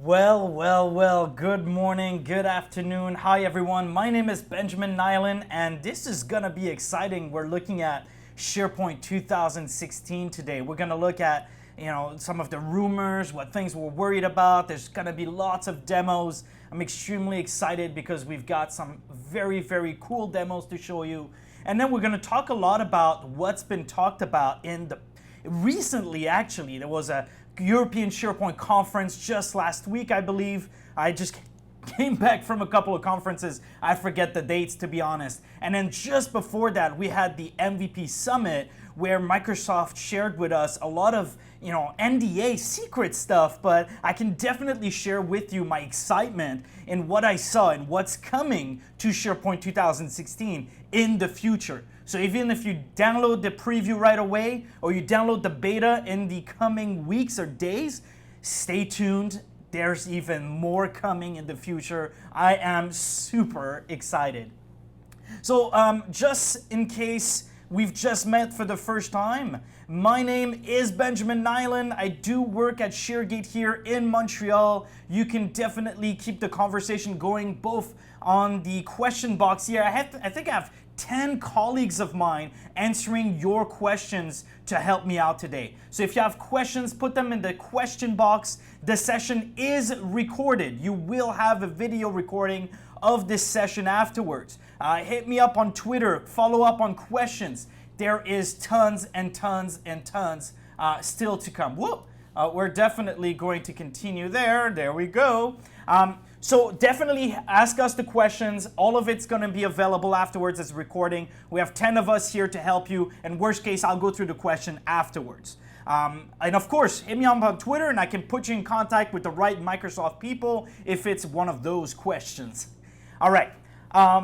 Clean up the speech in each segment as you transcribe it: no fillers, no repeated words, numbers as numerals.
Well, good morning, good afternoon. Hi, everyone. My name is Benjamin Niaulin, and this is going to be exciting. We're looking at SharePoint 2016 today. We're going to look at, some of the rumors, what things we're worried about. There's going to be lots of demos. I'm extremely excited because we've got some very, very cool demos to show you. And then we're going to talk a lot about what's been talked about recently, actually. There was a European SharePoint conference just last week, I believe. I just came back from a couple of conferences. I forget the dates, to be honest. And then just before that, we had the MVP Summit, where Microsoft shared with us a lot of, NDA secret stuff, but I can definitely share with you my excitement in what I saw and what's coming to SharePoint 2016 in the future. So even if you download the preview right away or you download the beta in the coming weeks or days, stay tuned. There's even more coming in the future. I am super excited. So just in case we've just met for the first time, my name is Benjamin Niaulin. I do work at Sharegate here in Montreal. You can definitely keep the conversation going both on the question box here. I think I have 10 colleagues of mine answering your questions to help me out today. So if you have questions, put them in the question box. The session is recorded. You will have a video recording of this session afterwards. Hit me up on Twitter, follow up on questions. There is tons and tons and tons still to come. Whoop! We're definitely going to continue there. There we go. So definitely ask us the questions. All of it's going to be available afterwards as a recording. We have 10 of us here to help you. And worst case, I'll go through the question afterwards. And of course, hit me up on Twitter and I can put you in contact with the right Microsoft people if it's one of those questions. All right.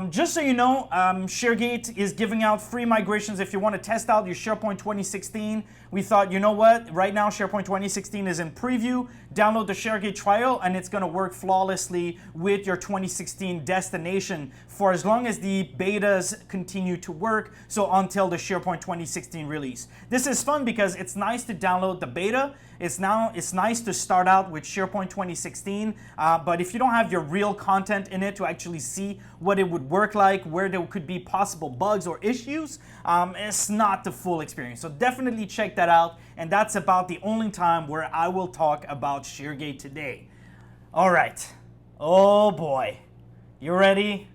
Just so you know, Sharegate is giving out free migrations if you want to test out your SharePoint 2016. We thought, you know what, right now SharePoint 2016 is in preview. Download the Sharegate trial and it's going to work flawlessly with your 2016 destination for as long as the betas continue to work, so until the SharePoint 2016 release. This is fun because it's nice to download the beta. It's nice to start out with SharePoint 2016, but if you don't have your real content in it to actually see what it would work like, where there could be possible bugs or issues, it's not the full experience. So definitely check that out, and that's about the only time where I will talk about Sharegate today. All right. Oh boy. You ready?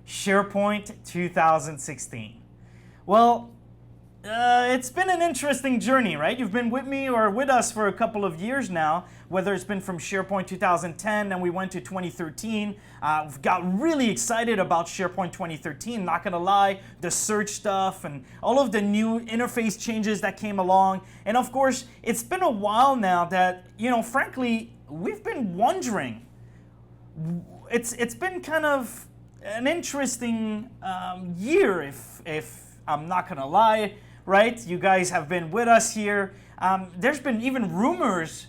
SharePoint 2016. Well, it's been an interesting journey, right? You've been with me or with us for a couple of years now, whether it's been from SharePoint 2010 and we went to 2013. We've got really excited about SharePoint 2013, not gonna lie, the search stuff and all of the new interface changes that came along. And of course, it's been a while now that, frankly, we've been wondering. It's been kind of an interesting year, if I'm not gonna lie. Right? You guys have been with us here. There's been even rumors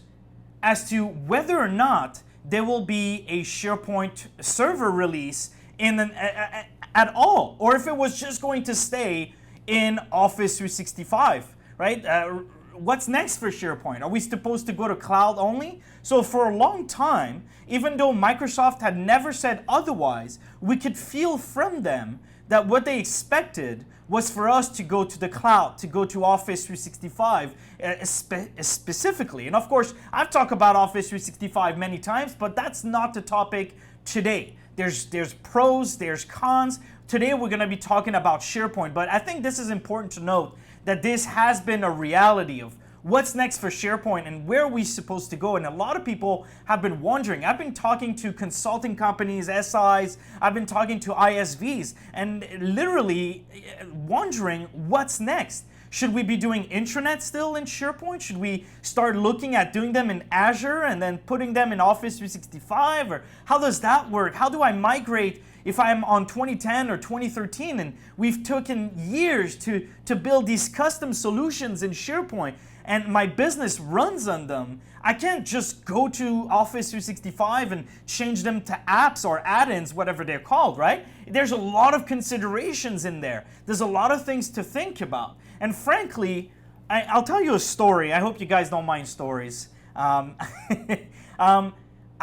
as to whether or not there will be a SharePoint server release at all, or if it was just going to stay in Office 365, right? What's next for SharePoint? Are we supposed to go to cloud only? So for a long time, even though Microsoft had never said otherwise, we could feel from them that what they expected was for us to go to the cloud, to go to Office 365 specifically. And of course, I've talked about Office 365 many times, but that's not the topic today. There's pros, there's cons. Today we're going to be talking about SharePoint, but I think this is important to note that this has been a reality of what's next for SharePoint and where are we supposed to go. And a lot of people have been wondering. I've been talking to consulting companies, SIs, I've been talking to ISVs, and literally wondering what's next. Should we be doing intranet still in SharePoint? Should we start looking at doing them in Azure and then putting them in Office 365? Or how does that work? How do I migrate if I'm on 2010 or 2013 and we've taken years to build these custom solutions in SharePoint and my business runs on them? I can't just go to Office 365 and change them to apps or add-ins, whatever they're called, right? There's a lot of considerations in there. There's a lot of things to think about. And frankly, I'll tell you a story. I hope you guys don't mind stories.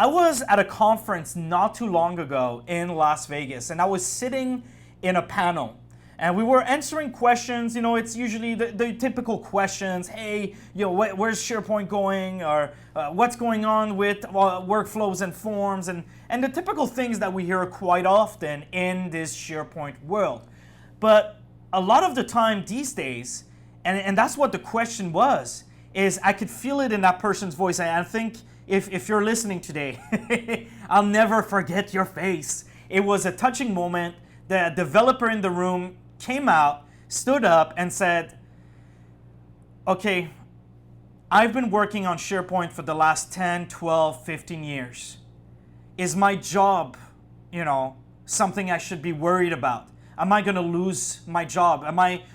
I was at a conference not too long ago in Las Vegas, and I was sitting in a panel. And we were answering questions. It's usually the typical questions. Hey, where's SharePoint going? Or what's going on with workflows and forms? And the typical things that we hear quite often in this SharePoint world. But a lot of the time these days, and that's what the question was, is I could feel it in that person's voice. I think if you're listening today, I'll never forget your face. It was a touching moment. The developer in the room came out, stood up, and said, okay, I've been working on SharePoint for the last 10, 12, 15 years. Is my job, something I should be worried about? Am I going to lose my job?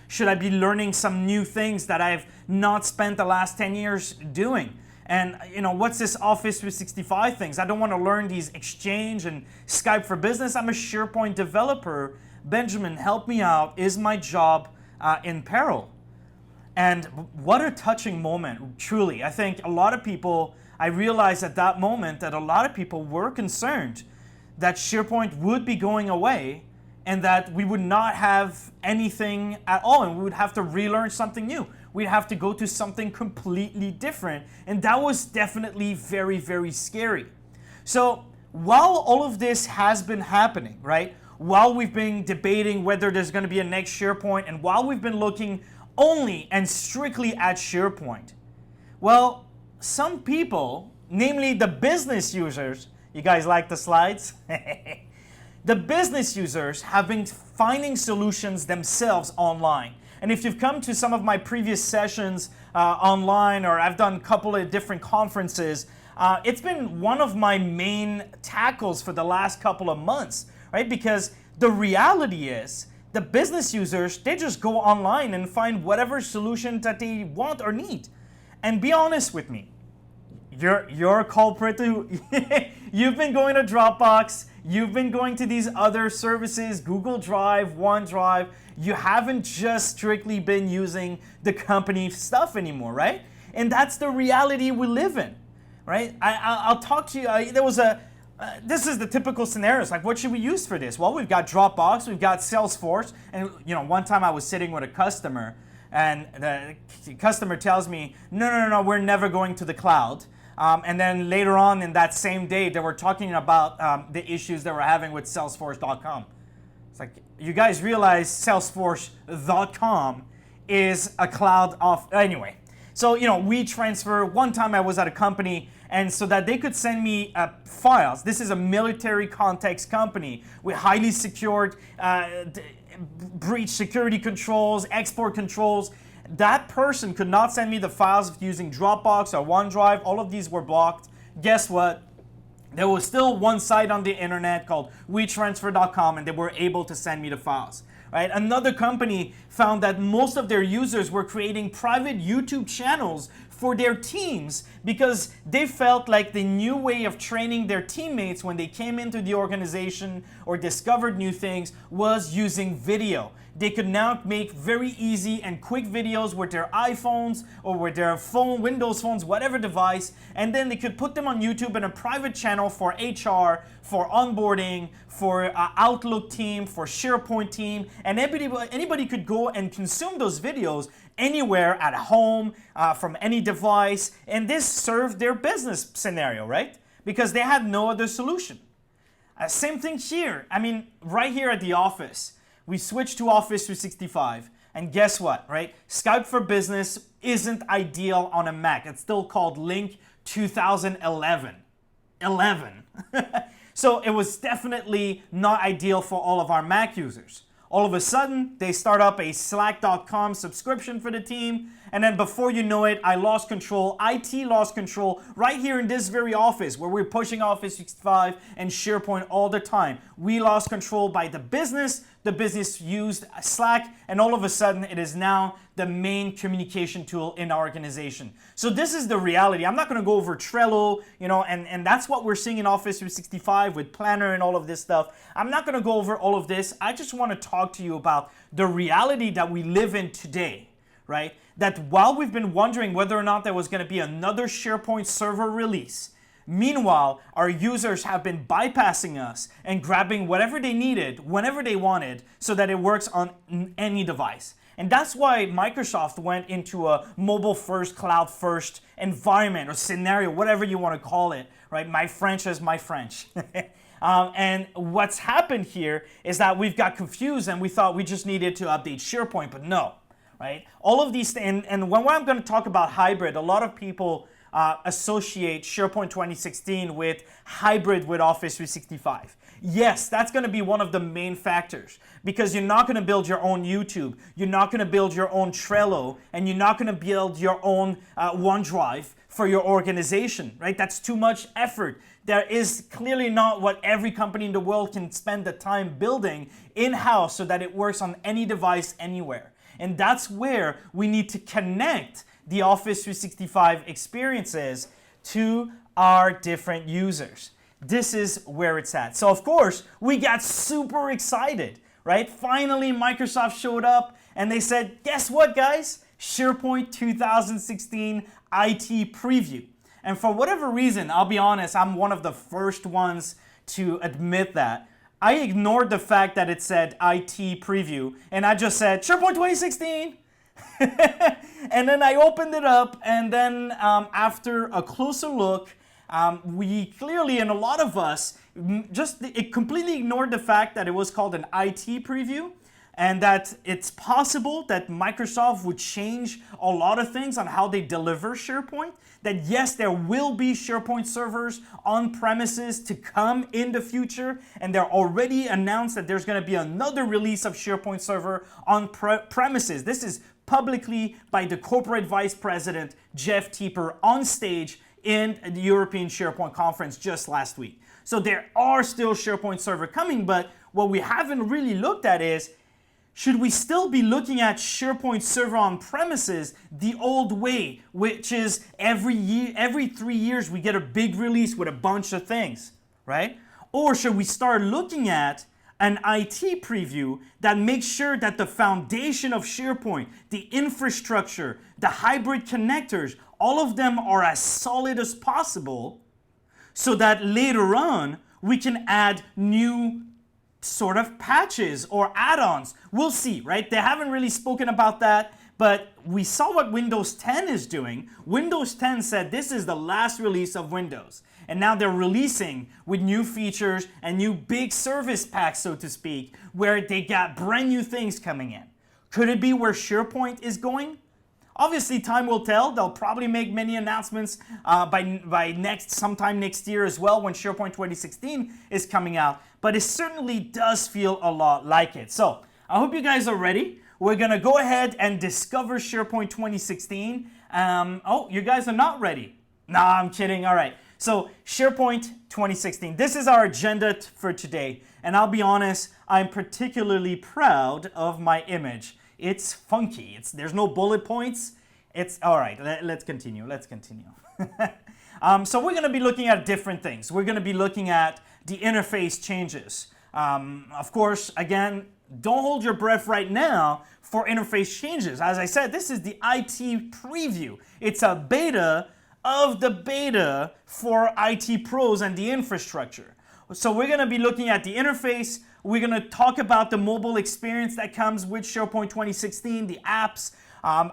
Should I be learning some new things that I've not spent the last 10 years doing? And what's this Office 365 things? I don't want to learn these Exchange and Skype for Business. I'm a SharePoint developer. Benjamin, help me out. Is my job in peril? And what a touching moment, truly. I think a lot of people, I realized at that moment that a lot of people were concerned that SharePoint would be going away and that we would not have anything at all and we would have to relearn something new. We'd have to go to something completely different. And that was definitely very, very scary. So while all of this has been happening, right? While we've been debating whether there's going to be a next SharePoint, and while we've been looking only and strictly at SharePoint, well, some people, namely the business users, you guys like the slides? The business users have been finding solutions themselves online. And if you've come to some of my previous sessions online, or I've done a couple of different conferences, it's been one of my main tackles for the last couple of months. Right? Because the reality is the business users, they just go online and find whatever solution that they want or need. And be honest with me, you're a culprit too. You've been going to Dropbox, you've been going to these other services, Google Drive, OneDrive. You haven't just strictly been using the company stuff anymore, right? And that's the reality we live in, right? I'll talk to you. This is the typical scenarios. Like, what should we use for this? Well, we've got Dropbox, we've got Salesforce, and one time I was sitting with a customer, and the customer tells me, no, we're never going to the cloud. And then later on in that same day, they were talking about the issues they were having with Salesforce.com. It's like, you guys realize Salesforce.com is a cloud of anyway. So, we transfer. One time I was at a company, and so that they could send me files. This is a military context company with highly secured breach security controls, export controls. That person could not send me the files using Dropbox or OneDrive. All of these were blocked. Guess what? There was still one site on the internet called WeTransfer.com, and they were able to send me the files. Right? Another company found that most of their users were creating private YouTube channels for their teams because they felt like the new way of training their teammates when they came into the organization or discovered new things was using video. They could now make very easy and quick videos with their iPhones or with their phone, Windows phones, whatever device, and then they could put them on YouTube in a private channel for HR, for onboarding, for Outlook team, for SharePoint team, and anybody could go and consume those videos anywhere at home, from any device, and this served their business scenario, right? Because they had no other solution. Same thing here. I mean, right here at the office, we switched to Office 365, and guess what, right? Skype for Business isn't ideal on a Mac. It's still called Link 2011. So it was definitely not ideal for all of our Mac users. All of a sudden, they start up a Slack.com subscription for the team, and then before you know it, I lost control. IT lost control right here in this very office where we're pushing Office 365 and SharePoint all the time. We lost control by the business used Slack, and all of a sudden, it is now the main communication tool in our organization. So this is the reality. I'm not going to go over Trello, and that's what we're seeing in Office 365 with Planner and all of this stuff. I'm not going to go over all of this. I just want to talk to you about the reality that we live in today, right? That while we've been wondering whether or not there was going to be another SharePoint server release, Meanwhile, our users have been bypassing us and grabbing whatever they needed, whenever they wanted, so that it works on any device. And that's why Microsoft went into a mobile first, cloud first environment or scenario, whatever you want to call it, right? My French is my French. And what's happened here is that we've got confused and we thought we just needed to update SharePoint, but no, right? All of these things, and when I'm going to talk about hybrid, a lot of people associate SharePoint 2016 with hybrid with Office 365. Yes, that's going to be one of the main factors because you're not going to build your own YouTube, you're not going to build your own Trello, and you're not going to build your own OneDrive for your organization, right? That's too much effort. There is clearly not what every company in the world can spend the time building in-house so that it works on any device anywhere. And that's where we need to connect the Office 365 experiences to our different users. This is where it's at. So of course, we got super excited, right? Finally, Microsoft showed up and they said, guess what, guys? SharePoint 2016 IT preview. And for whatever reason, I'll be honest, I'm one of the first ones to admit that. I ignored the fact that it said IT preview and I just said SharePoint 2016. And then I opened it up, and then after a closer look, we clearly, and a lot of us, it completely ignored the fact that it was called an IT preview, and that it's possible that Microsoft would change a lot of things on how they deliver SharePoint. That yes, there will be SharePoint servers on premises to come in the future, and they're already announced that there's going to be another release of SharePoint server on premises. This is publicly by the corporate vice president, Jeff Teeper, on stage in the European SharePoint conference just last week. So there are still SharePoint server coming, but what we haven't really looked at is, should we still be looking at SharePoint server on premises the old way, which is every 3 years we get a big release with a bunch of things, right? Or should we start looking at an IT preview that makes sure that the foundation of SharePoint, the infrastructure, the hybrid connectors, all of them are as solid as possible so that later on we can add new sort of patches or add-ons. We'll see, right? They haven't really spoken about that, but we saw what Windows 10 is doing. Windows 10 said this is the last release of Windows. And now they're releasing with new features and new big service packs, so to speak, where they got brand new things coming in. Could it be where SharePoint is going? Obviously, time will tell. They'll probably make many announcements sometime next year as well when SharePoint 2016 is coming out. But it certainly does feel a lot like it. So I hope you guys are ready. We're going to go ahead and discover SharePoint 2016. Oh, you guys are not ready. Nah, I'm kidding. All right. So SharePoint 2016, this is our agenda for today. And I'll be honest, I'm particularly proud of my image. It's funky. There's no bullet points. It's all right. Let's continue. So we're going to be looking at different things. We're going to be looking at the interface changes. Of course, again, don't hold your breath right now for interface changes. As I said, this is the IT preview. It's a beta of the beta for IT pros and the infrastructure. So we're going to be looking at the interface. We're going to talk about the mobile experience that comes with SharePoint 2016, the apps,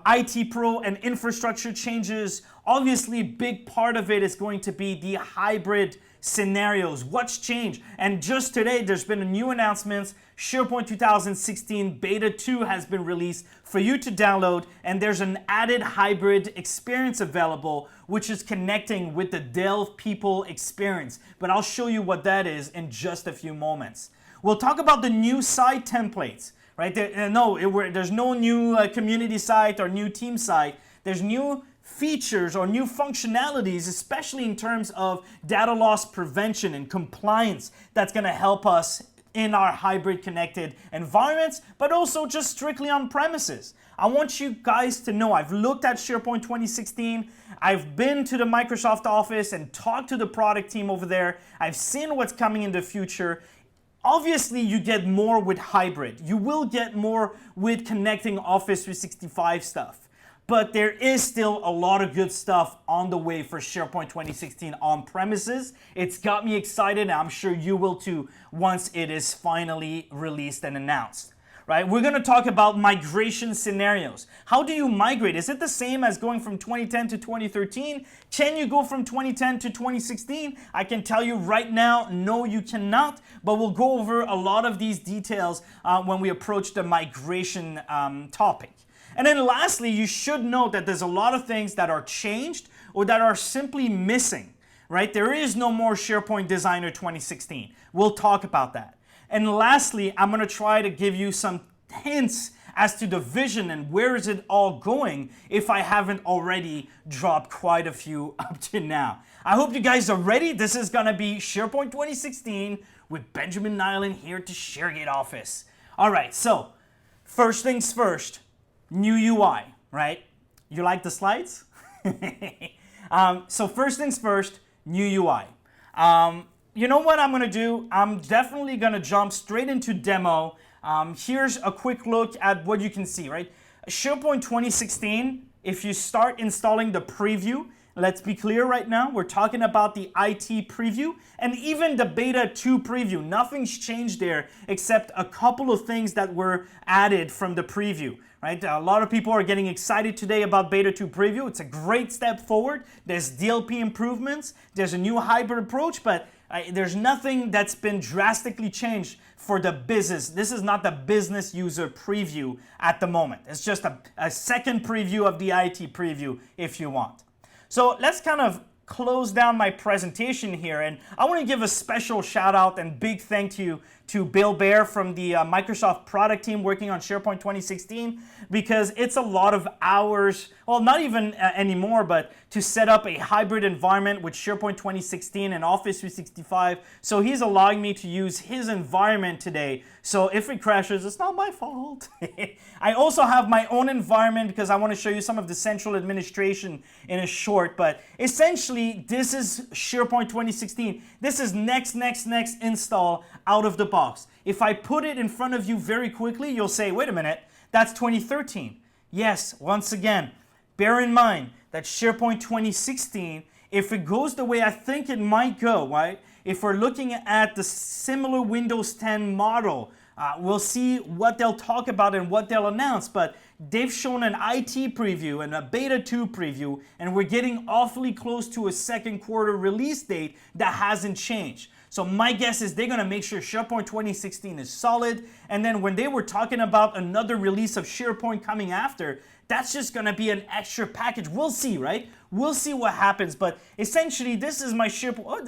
IT Pro and infrastructure changes. Obviously, a big part of it is going to be the hybrid scenarios. What's changed? And just today, there's been a new announcement. SharePoint 2016 Beta 2 has been released for you to download, and there's an added hybrid experience available, which is connecting with the Delve People experience. But I'll show you what that is in just a few moments. We'll talk about the new site templates, right? There's no new community site or new team site. There's new features or new functionalities, especially in terms of data loss prevention and compliance, that's going to help us in our hybrid connected environments, but also just strictly on premises. I want you guys to know I've looked at SharePoint 2016. I've been to the Microsoft office and talked to the product team over there. I've seen what's coming in the future. Obviously, you get more with hybrid. You will get more with connecting Office 365 stuff. but there is still a lot of good stuff on the way for SharePoint 2016 on premises. It's got me excited, and I'm sure you will too once it is finally released and announced. Right? We're going to talk about migration scenarios. How do you migrate? Is it the same as going from 2010 to 2013? Can you go from 2010 to 2016? I can tell you right now, no, you cannot, but we'll go over a lot of these details when we approach the migration topic. And then lastly, you should note that there's a lot of things that are changed or that are simply missing, right? There is no more SharePoint Designer 2016. We'll talk about that. And lastly, I'm going to try to give you some hints as to the vision and where is it all going if I haven't already dropped quite a few up to now. I hope you guys are ready. This is going to be SharePoint 2016 with Benjamin Niaulin here at the Sharegate office. All right, so first things first, new UI, right? You like the slides? So first things first, new UI. You know what I'm going to do? I'm definitely going to jump straight into demo. Here's a quick look at what you can see, right? SharePoint 2016, if you start installing the preview, let's be clear right now, we're talking about the IT preview and even the beta 2 preview. Nothing's changed there except a couple of things that were added from the preview. Right? A lot of people are getting excited today about Beta 2 Preview. It's a great step forward. There's DLP improvements. There's a new hybrid approach, but there's nothing that's been drastically changed for the business. This is not the business user preview at the moment. It's just a second preview of the IT preview if you want. So let's kind of close down my presentation here, and I want to give a special shout out and big thank you to Bill Bear from the Microsoft product team working on SharePoint 2016, because it's a lot of hours, well, not even anymore, but to set up a hybrid environment with SharePoint 2016 and Office 365. So he's allowing me to use his environment today. So if it crashes, it's not my fault. I also have my own environment because I want to show you some of the central administration in a short, but essentially this is SharePoint 2016. This is next install out of the box. If I put it in front of you very quickly, you'll say, wait a minute, that's 2013. Yes, once again, bear in mind that SharePoint 2016, if it goes the way I think it might go, right? If we're looking at the similar Windows 10 model, we'll see what they'll talk about and what they'll announce, but they've shown an IT preview and a Beta 2 preview, and we're getting awfully close to a second quarter release date that hasn't changed. So my guess is they're going to make sure SharePoint 2016 is solid, and then when they were talking about another release of SharePoint coming after, that's just going to be an extra package. We'll see, right? We'll see what happens, but essentially this is my SharePoint.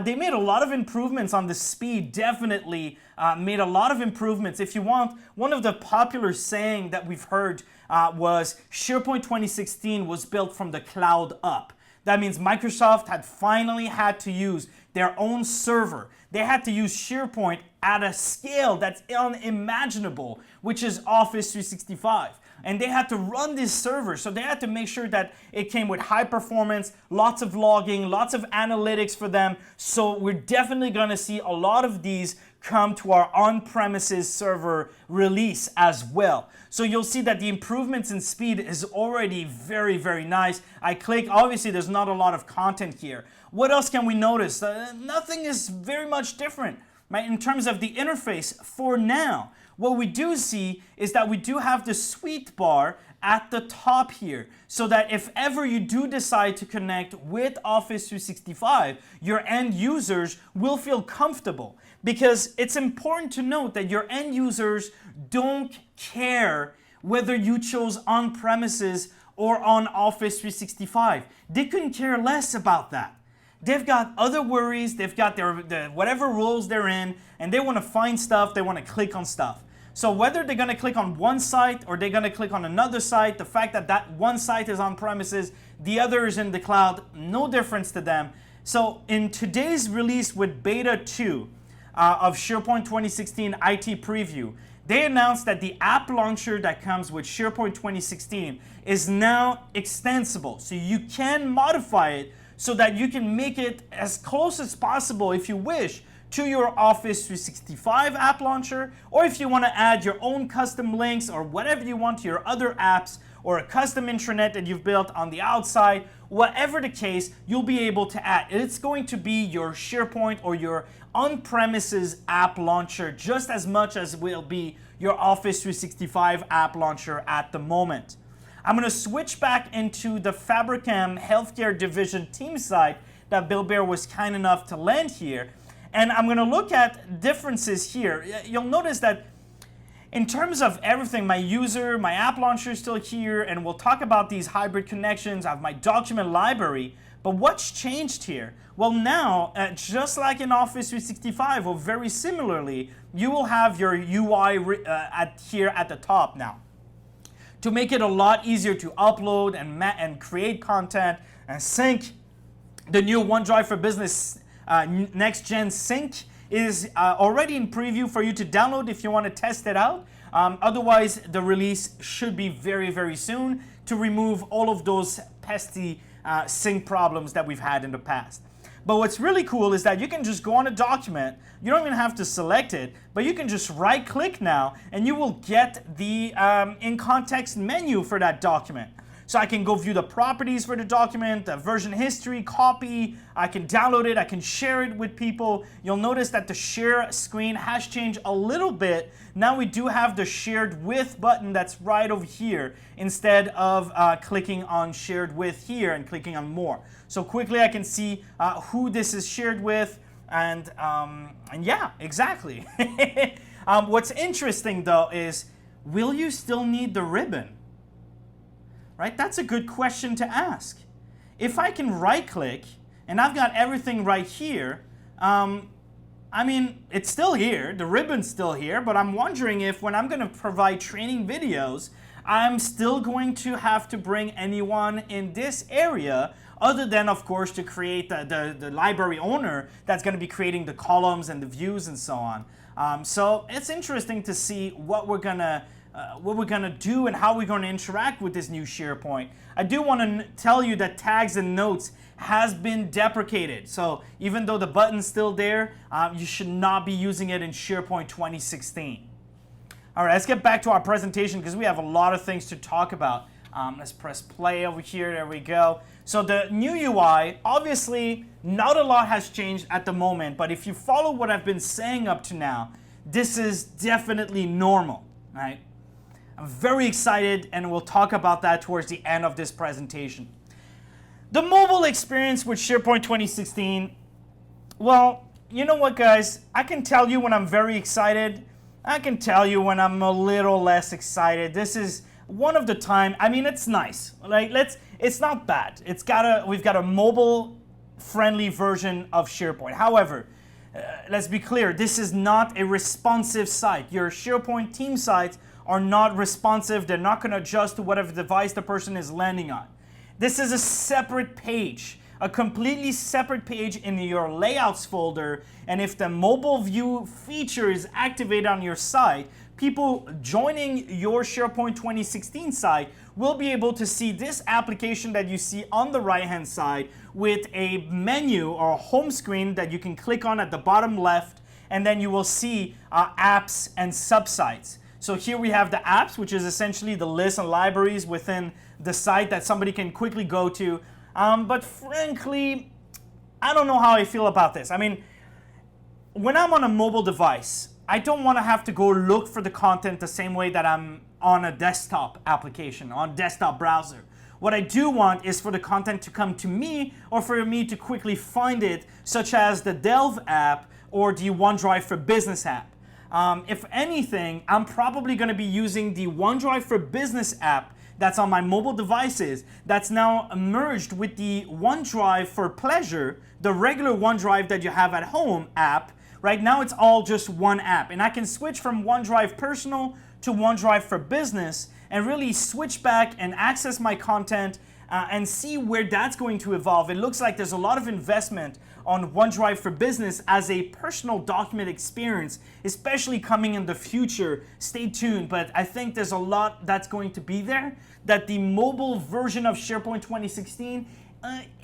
They made a lot of improvements on the speed, definitely made a lot of improvements. If you want, one of the popular saying that we've heard was SharePoint 2016 was built from the cloud up. That means Microsoft had finally had to use their own server. They had to use SharePoint at a scale that's unimaginable, which is Office 365. And they had to run this server, so they had to make sure that it came with high performance, lots of logging, lots of analytics for them. So we're definitely going to see a lot of these come to our on-premises server release as well. So you'll see that the improvements in speed is already very, very nice. I click, obviously there's not a lot of content here. What else can we notice? Nothing is very much different, right? In terms of the interface for now. What we do see is that we do have the suite bar at the top here, so that if ever you do decide to connect with Office 365, your end users will feel comfortable, because it's important to note that your end users don't care whether you chose on-premises or on Office 365. They couldn't care less about that. They've got other worries, they've got their whatever roles they're in, and they want to find stuff, they want to click on stuff. So whether they're going to click on one site or they're going to click on another site, the fact that that one site is on premises, the other is in the cloud, no difference to them. So in today's release with Beta 2 of SharePoint 2016 IT Preview, they announced that the app launcher that comes with SharePoint 2016 is now extensible. So you can modify it so that you can make it as close as possible, if you wish, to your Office 365 app launcher, or if you want to add your own custom links or whatever you want to your other apps or a custom intranet that you've built on the outside, whatever the case, you'll be able to add. It's going to be your SharePoint or your on-premises app launcher just as much as will be your Office 365 app launcher at the moment. I'm going to switch back into the Fabricam Healthcare Division team site that Bill Bear was kind enough to lend here. And I'm going to look at differences here. You'll notice that in terms of everything, my user, my app launcher is still here, and we'll talk about these hybrid connections. I have my document library. But what's changed here? Well, now, just like in Office 365, or very similarly, you will have your UI here at the top now, to make it a lot easier to upload and create content and sync. The new OneDrive for Business Next Gen Sync is already in preview for you to download if you want to test it out. Otherwise, the release should be very, very soon to remove all of those pesky sync problems that we've had in the past. But what's really cool is that you can just go on a document. You don't even have to select it, but you can just right click now and you will get the in context menu for that document. So I can go view the properties for the document, the version history, copy, I can download it, I can share it with people. You'll notice that the share screen has changed a little bit. Now we do have the shared with button that's right over here instead of clicking on shared with here and clicking on more. So quickly I can see who this is shared with and yeah, exactly. What's interesting though is, will you still need the ribbon? Right? That's a good question to ask. If I can right click and I've got everything right here, I mean, it's still here, the ribbon's still here, but I'm wondering if when I'm going to provide training videos, I'm still going to have to bring anyone in this area other than, of course, to create the library owner that's going to be creating the columns and the views and so on. So it's interesting to see what we're going to do and how we're going to interact with this new SharePoint. I do want to tell you that tags and notes has been deprecated. So even though the button's still there, you should not be using it in SharePoint 2016. All right, let's get back to our presentation because we have a lot of things to talk about. Let's press play over here. There we go. So the new UI, obviously not a lot has changed at the moment, but if you follow what I've been saying up to now, this is definitely normal, right? I'm very excited, and we'll talk about that towards the end of this presentation. The mobile experience with SharePoint 2016, well, you know what, guys? I can tell you when I'm very excited. I can tell you when I'm a little less excited. This is one of the time. I mean, it's nice. Like, it's not bad. We've got a mobile-friendly version of SharePoint. However, let's be clear. This is not a responsive site. Your SharePoint team sites are not responsive. They're not going to adjust to whatever device the person is landing on. This is a separate page, a completely separate page in your layouts folder. And if the mobile view feature is activated on your site, people joining your SharePoint 2016 site will be able to see this application that you see on the right-hand side with a menu or a home screen that you can click on at the bottom left, and then you will see apps and subsites. So here we have the apps, which is essentially the list and libraries within the site that somebody can quickly go to. But frankly, I don't know how I feel about this. I mean, when I'm on a mobile device, I don't want to have to go look for the content the same way that I'm on a desktop application, on desktop browser. What I do want is for the content to come to me or for me to quickly find it, such as the Delve app or the OneDrive for Business app. If anything, I'm probably going to be using the OneDrive for Business app that's on my mobile devices that's now merged with the OneDrive for Pleasure, the regular OneDrive that you have at home app. Right now it's all just one app, and I can switch from OneDrive Personal to OneDrive for Business and really switch back and access my content and see where that's going to evolve. It looks like there's a lot of investment on OneDrive for Business as a personal document experience, especially coming in the future. Stay tuned, but I think there's a lot that's going to be there, that the mobile version of SharePoint 2016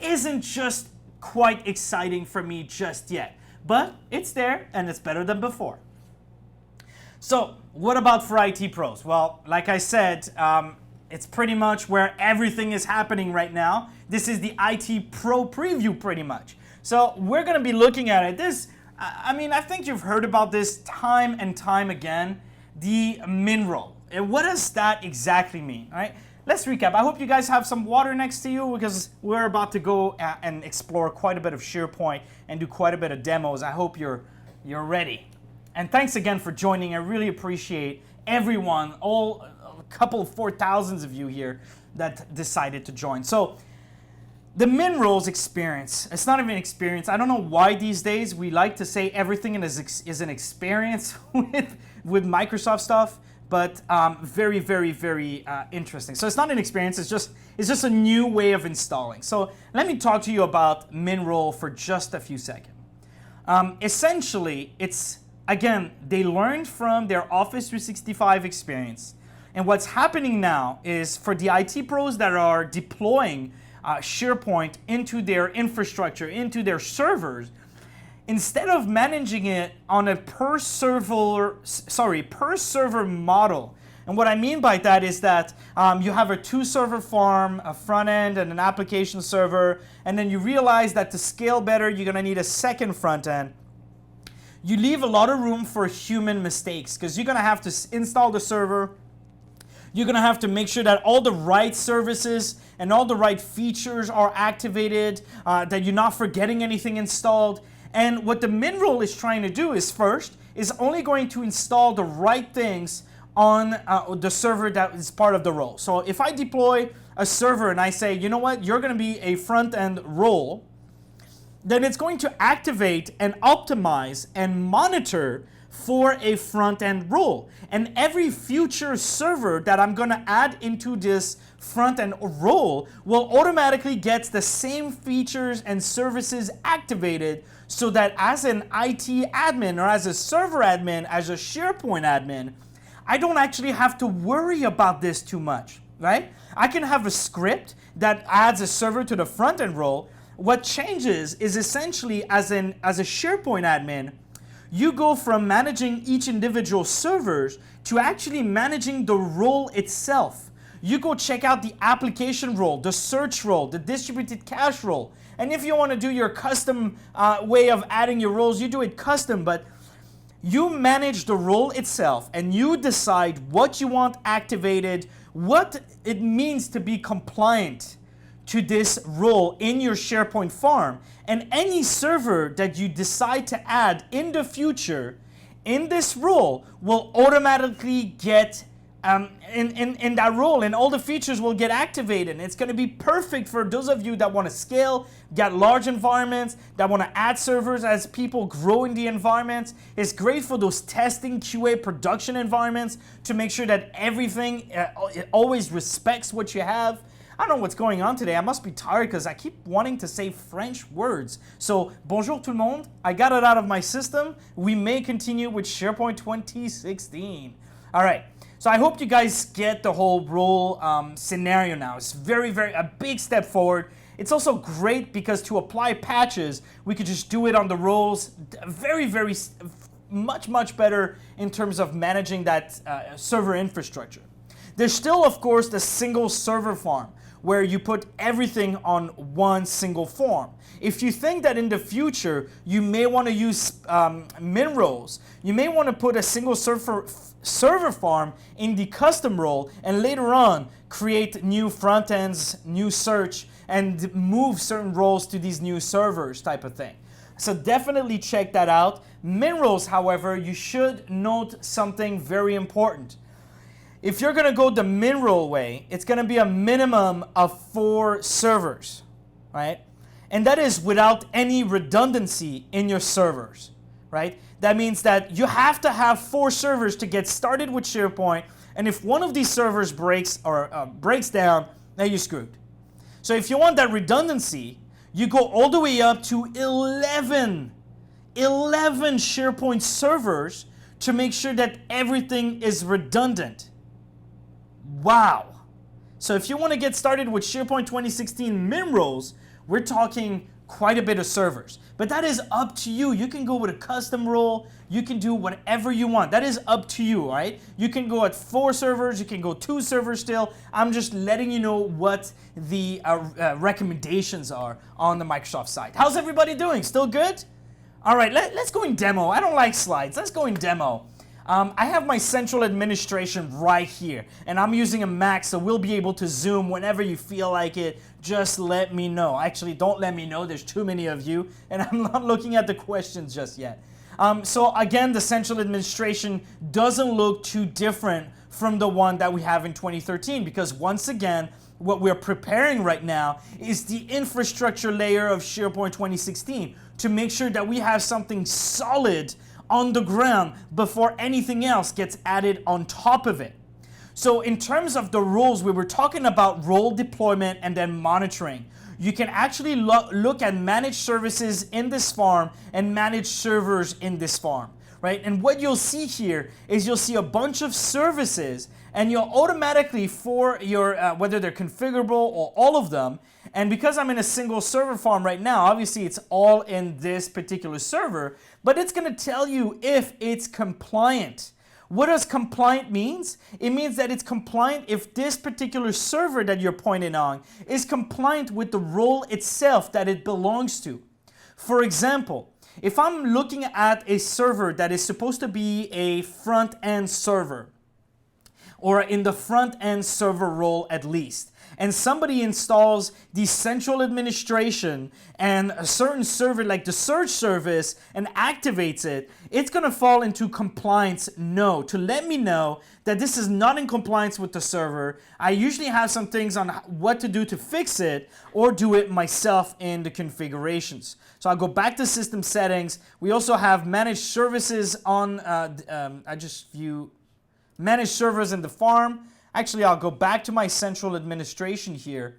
isn't just quite exciting for me just yet. But it's there, and it's better than before. So what about for IT pros? Well, like I said, It's pretty much where everything is happening right now. This is the IT Pro preview pretty much. So we're going to be looking at it. I think you've heard about this time and time again, the min role. And what does that exactly mean, right? Let's recap. I hope you guys have some water next to you because we're about to go and explore quite a bit of SharePoint and do quite a bit of demos. I hope you're ready. And thanks again for joining. I really appreciate everyone, a couple of 4,000 of you here that decided to join. So the min roles experience, it's not even experience. I don't know why these days we like to say everything is an experience with Microsoft stuff. But very, very, very interesting. So it's not an experience, it's just a new way of installing. So let me talk to you about MinRole for just a few seconds. Essentially, it's, again, they learned from their Office 365 experience. And what's happening now is for the IT pros that are deploying SharePoint into their infrastructure, into their servers, instead of managing it on a per server model. And what I mean by that is that you have a 2-server farm, a front end and an application server, and then you realize that to scale better, you're gonna need a second front end. You leave a lot of room for human mistakes because you're gonna have to install the server. You're gonna have to make sure that all the right services and all the right features are activated, that you're not forgetting anything installed. And what the min role is trying to do is only going to install the right things on the server that is part of the role. So if I deploy a server and I say, you know what, you're going to be a front-end role, then it's going to activate and optimize and monitor for a front-end role. And every future server that I'm going to add into this front-end role will automatically get the same features and services activated so that as an IT admin or as a server admin, as a SharePoint admin, I don't actually have to worry about this too much, right? I can have a script that adds a server to the front-end role. What changes is essentially as a SharePoint admin, you go from managing each individual servers to actually managing the role itself. You go check out the application role, the search role, the distributed cache role. And if you want to do your custom way of adding your roles, you do it custom, but you manage the role itself and you decide what you want activated, what it means to be compliant to this role in your SharePoint farm. And any server that you decide to add in the future in this role will automatically get in that role, and all the features will get activated. And it's going to be perfect for those of you that want to scale, get large environments, that want to add servers as people grow in the environments. It's great for those testing, QA, production environments to make sure that everything it always respects what you have. I don't know what's going on today. I must be tired because I keep wanting to say French words. So, bonjour tout le monde. I got it out of my system. We may continue with SharePoint 2016. All right. So I hope you guys get the whole role scenario now. It's very, very a big step forward. It's also great because to apply patches, we could just do it on the roles. Very, very much better in terms of managing that server infrastructure. There's still, of course, the single server farm where you put everything on one single form. If you think that in the future you may want to use min roles, you may want to put a single server farm in the custom role and later on create new front ends, new search, and move certain roles to these new servers type of thing. So definitely check that out. Min roles, however, you should note something very important. If you're going to go the min role way, it's going to be a minimum of 4 servers, right? And that is without any redundancy in your servers, right? That means that you have to have 4 servers to get started with SharePoint, and if one of these servers breaks down, then you're screwed. So if you want that redundancy, you go all the way up to 11 SharePoint servers to make sure that everything is redundant. Wow. So if you want to get started with SharePoint 2016 min roles, we're talking quite a bit of servers. But that is up to you. You can go with a custom role. You can do whatever you want. That is up to you, right? You can go at 4 servers. You can go 2 servers still. I'm just letting you know what the recommendations are on the Microsoft site. How's everybody doing? Still good? All right, let's go in demo. I don't like slides. Let's go in demo. I have my central administration right here, and I'm using a Mac, so we'll be able to zoom whenever you feel like it. Just let me know. Actually, don't let me know. There's too many of you, and I'm not looking at the questions just yet. So again, the central administration doesn't look too different from the one that we have in 2013, because once again, what we're preparing right now is the infrastructure layer of SharePoint 2016 to make sure that we have something solid on the ground before anything else gets added on top of it. So in terms of the roles, we were talking about role deployment and then monitoring. You can actually look at managed services in this farm and managed servers in this farm, right? And what you'll see here is you'll see a bunch of services, and you'll automatically, for your whether they're configurable or all of them, and because I'm in a single server farm right now, obviously it's all in this particular server, but it's going to tell you if it's compliant. What does compliant means? It means that it's compliant if this particular server that you're pointing on is compliant with the role itself that it belongs to. For example, if I'm looking at a server that is supposed to be a front-end server, or in the front-end server role at least, and somebody installs the central administration and a certain server like the search service and activates it, it's going to fall into compliance no, to let me know that this is not in compliance with the server. I usually have some things on what to do to fix it, or do it myself in the configurations. So I'll go back to system settings. We also have managed services on, I just view managed servers in the farm. Actually, I'll go back to my central administration here,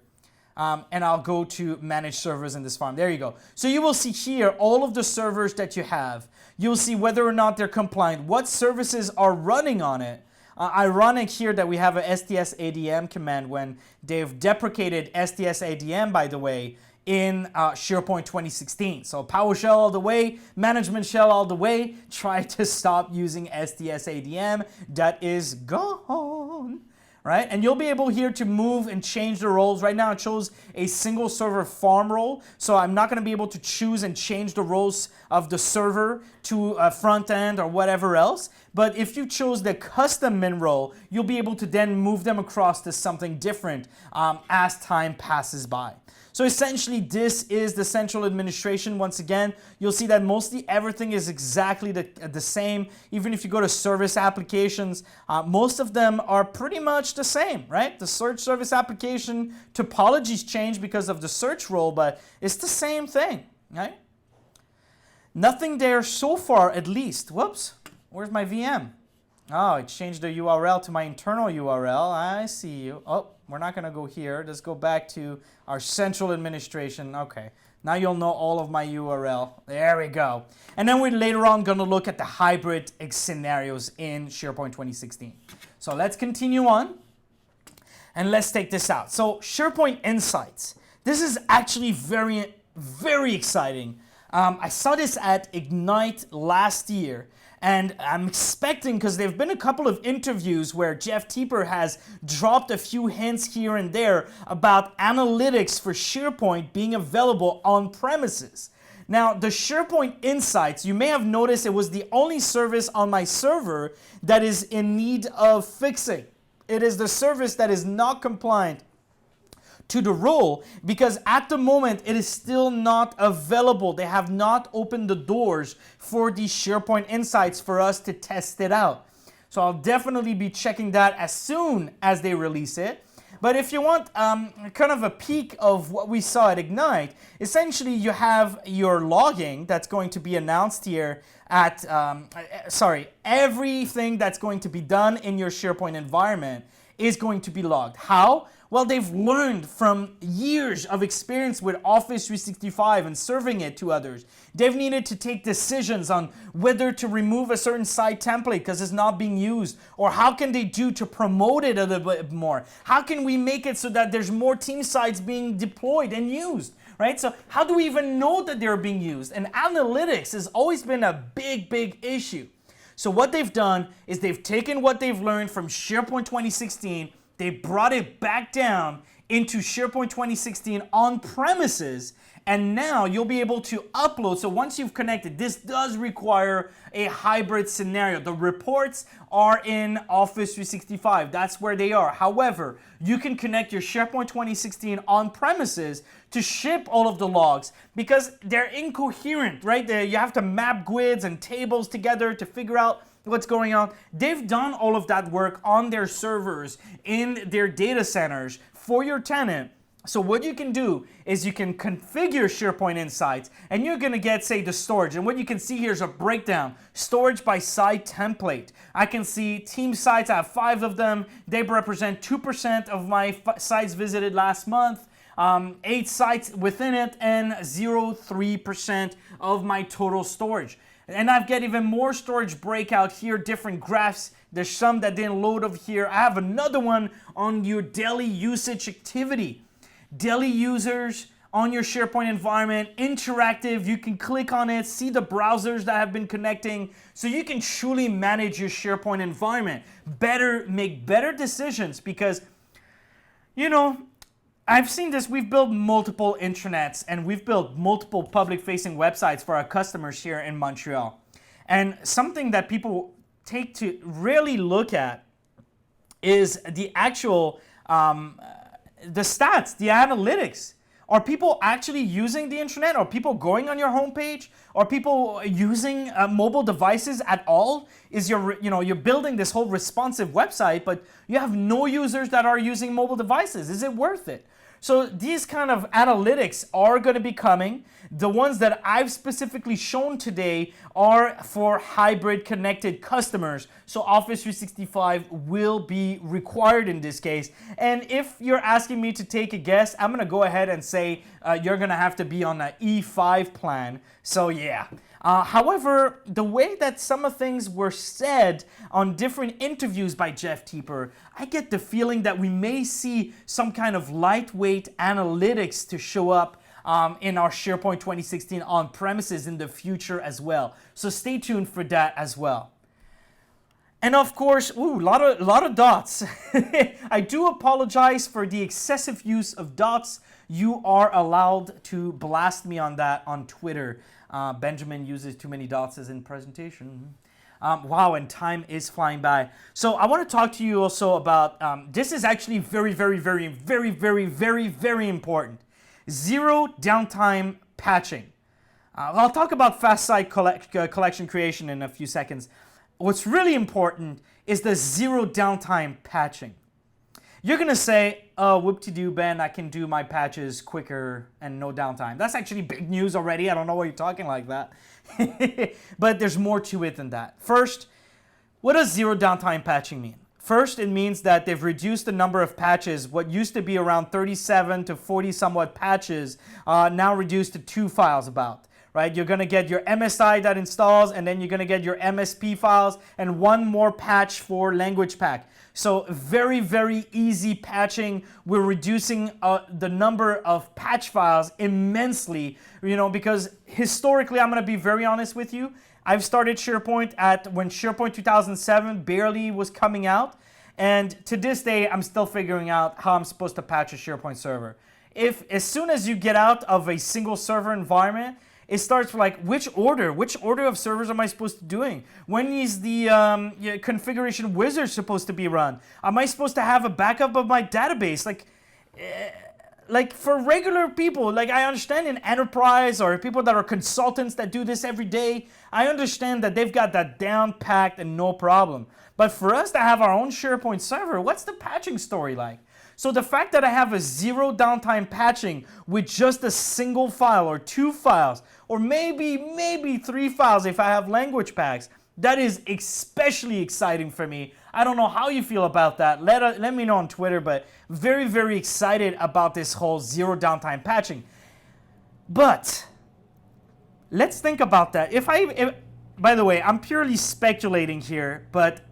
and I'll go to manage servers in this farm. There you go. So you will see here all of the servers that you have. You'll see whether or not they're compliant, what services are running on it. Ironic here that we have a STS-ADM command when they've deprecated STS-ADM, by the way, in SharePoint 2016. So PowerShell all the way, management shell all the way. Try to stop using STS-ADM. That is gone. Right? And you'll be able here to move and change the roles. Right now it shows a single server farm role, so I'm not going to be able to choose and change the roles of the server to a front end or whatever else. But if you chose the custom min role, you'll be able to then move them across to something different as time passes by. So essentially, this is the central administration. Once again, you'll see that mostly everything is exactly the same. Even if you go to service applications, most of them are pretty much the same, right? The search service application topologies change because of the search role, but it's the same thing, right? Nothing there so far, at least. Whoops, where's my VM? Oh, it changed the URL to my internal URL. I see you. Oh, we're not going to go here. Let's go back to our central administration. Okay, now you'll know all of my URL. There we go. And then we're later on going to look at the hybrid scenarios in SharePoint 2016. So let's continue on, and let's take this out. So SharePoint Insights. This is actually very, very exciting. I saw this at Ignite last year. And I'm expecting, because there have been a couple of interviews where Jeff Teeper has dropped a few hints here and there about analytics for SharePoint being available on premises. Now, the SharePoint Insights, you may have noticed it was the only service on my server that is in need of fixing. It is the service that is not compliant to the role, because at the moment it is still not available. They have not opened the doors for these SharePoint Insights for us to test it out. So I'll definitely be checking that as soon as they release it. But if you want kind of a peek of what we saw at Ignite, essentially you have your logging that's going to be announced here at, everything that's going to be done in your SharePoint environment is going to be logged. How? Well, they've learned from years of experience with Office 365 and serving it to others. They've needed to take decisions on whether to remove a certain site template because it's not being used, or how can they do to promote it a little bit more? How can we make it so that there's more team sites being deployed and used? right? So how do we even know that they're being used? And analytics has always been a big issue. So what they've done is they've taken what they've learned from SharePoint 2016, they brought it back down into SharePoint 2016 on premises, and now you'll be able to upload. So once you've connected, this does require a hybrid scenario. The reports are in Office 365. That's where they are. However, you can connect your SharePoint 2016 on premises to ship all of the logs because they're incoherent, right? You have to map grids and tables together to figure out what's going on. They've done all of that work on their servers in their data centers for your tenant. So what you can do is you can configure SharePoint Insights and you're going to get, say, the storage. And what you can see here is a breakdown. Storage by site template. I can see team sites. I have 5 of them. They represent 2% of my sites visited last month. 8 sites within it and 0.3% of my total storage. And I've got even more storage breakout here, different graphs. There's some that didn't load over here. I have another one on your daily usage activity. Daily users on your SharePoint environment, interactive, you can click on it, see the browsers that have been connecting, so you can truly manage your SharePoint environment. Make better decisions because, you know, I've seen this. We've built multiple intranets and we've built multiple public-facing websites for our customers here in Montreal. And something that people take to really look at is the actual the stats, the analytics. Are people actually using the intranet? Are people going on your homepage? Are people using mobile devices at all? You're building this whole responsive website, but you have no users that are using mobile devices. Is it worth it? So these kind of analytics are going to be coming. The ones that I've specifically shown today are for hybrid connected customers. So Office 365 will be required in this case. And if you're asking me to take a guess, I'm going to go ahead and say you're going to have to be on an E5 plan. So yeah. However, the way that some of things were said on different interviews by Jeff Teeper, I get the feeling that we may see some kind of lightweight analytics to show up in our SharePoint 2016 on-premises in the future as well. So stay tuned for that as well. And of course, a lot of dots. I do apologize for the excessive use of dots. You are allowed to blast me on that on Twitter. Benjamin uses too many dots as in presentation. Wow, and time is flying by. So I want to talk to you also about, this is actually very important. Zero downtime patching. I'll talk about fast site collection creation in a few seconds. What's really important is the zero downtime patching. You're going to say, oh, whoop-de-doo, Ben, I can do my patches quicker and no downtime. That's actually big news already. I don't know why you're talking like that. But there's more to it than that. First, what does zero downtime patching mean? First, it means that they've reduced the number of patches. What used to be around 37 to 40 somewhat patches, now reduced to 2 files about. Right? You're going to get your MSI that installs, and then you're going to get your MSP files, and 1 more patch for language pack. So very easy patching. We're reducing the number of patch files immensely, because historically, I'm going to be very honest with you. I've started SharePoint when SharePoint 2007 barely was coming out. And to this day, I'm still figuring out how I'm supposed to patch a SharePoint server. As soon as you get out of a single server environment, it starts like, which order of servers am I supposed to be doing? When is the configuration wizard supposed to be run? Am I supposed to have a backup of my database? Like for regular people, like I understand in enterprise or people that are consultants that do this every day, I understand that they've got that down packed and no problem. But for us to have our own SharePoint server, what's the patching story like? So the fact that I have a zero downtime patching with just a single file or 2 files, or maybe 3 files if I have language packs, that is especially exciting for me. I don't know how you feel about that. Let me know on Twitter, but very excited about this whole zero downtime patching. But let's think about that. By the way, I'm purely speculating here, but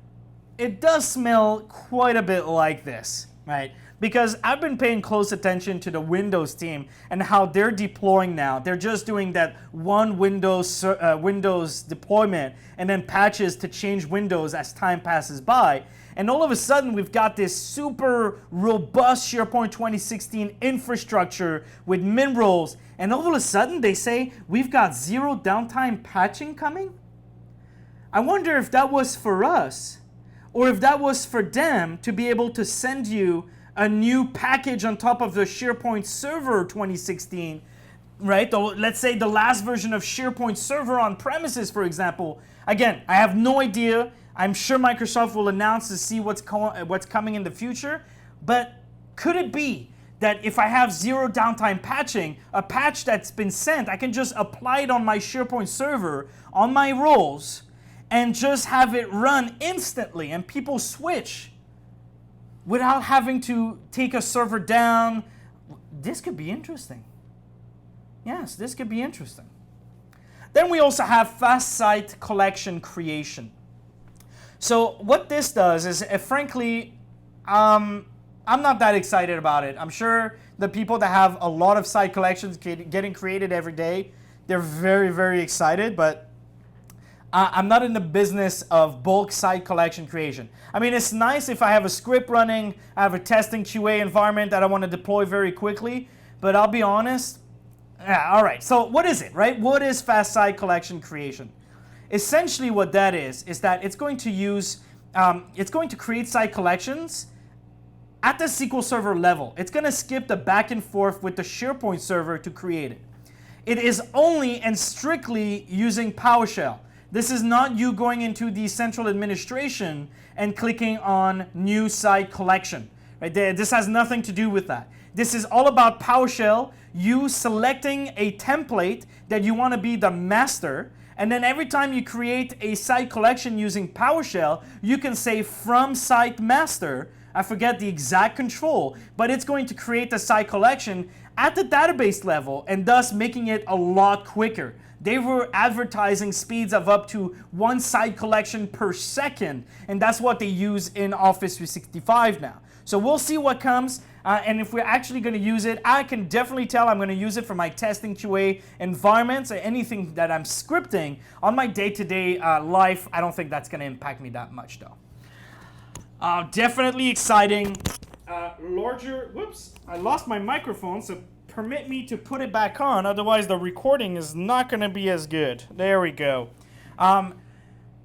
it does smell quite a bit like this, right? because I've been paying close attention to the Windows team and how they're deploying now. They're just doing that one Windows deployment and then patches to change Windows as time passes by. And all of a sudden, we've got this super robust SharePoint 2016 infrastructure with min roles. And all of a sudden, they say, we've got zero downtime patching coming? I wonder if that was for us, or if that was for them to be able to send you a new package on top of the SharePoint Server 2016, right? Let's say the last version of SharePoint Server on premises, for example. Again, I have no idea. I'm sure Microsoft will announce to see what's coming in the future. But could it be that if I have zero downtime patching, a patch that's been sent, I can just apply it on my SharePoint server, on my roles, and just have it run instantly and people switch without having to take a server down? This could be interesting. Yes, this could be interesting. Then we also have fast site collection creation. So what this does is, frankly, I'm not that excited about it. I'm sure the people that have a lot of site collections getting created every day, they're very, very excited, but I'm not in the business of bulk site collection creation. I mean, it's nice if I have a script running, I have a testing QA environment that I want to deploy very quickly, but I'll be honest, all right, so what is it, right? What is fast site collection creation? Essentially what that is that it's going to create site collections at the SQL Server level. It's going to skip the back and forth with the SharePoint server to create it. It is only and strictly using PowerShell. This is not you going into the central administration and clicking on new site collection. Right? This has nothing to do with that. This is all about PowerShell, you selecting a template that you want to be the master, and then every time you create a site collection using PowerShell, you can say from site master, I forget the exact control, but it's going to create the site collection at the database level and thus making it a lot quicker. They were advertising speeds of up to 1 site collection per second, and that's what they use in Office 365 now. So we'll see what comes, and if we're actually going to use it, I can definitely tell I'm going to use it for my testing QA environments or anything that I'm scripting. On my day-to-day life, I don't think that's going to impact me that much, though. Definitely exciting. Whoops, I lost my microphone, so permit me to put it back on, otherwise the recording is not going to be as good. There we go.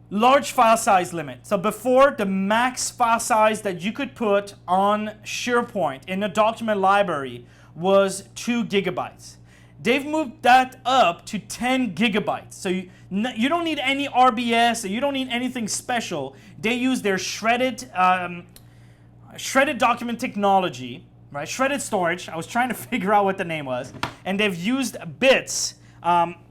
Large file size limit. So before, the max file size that you could put on SharePoint in a document library was 2 gigabytes. They've moved that up to 10 gigabytes. So you don't need any RBS, or you don't need anything special. They use their shredded document technology, right? Shredded storage. I was trying to figure out what the name was. And they've used bits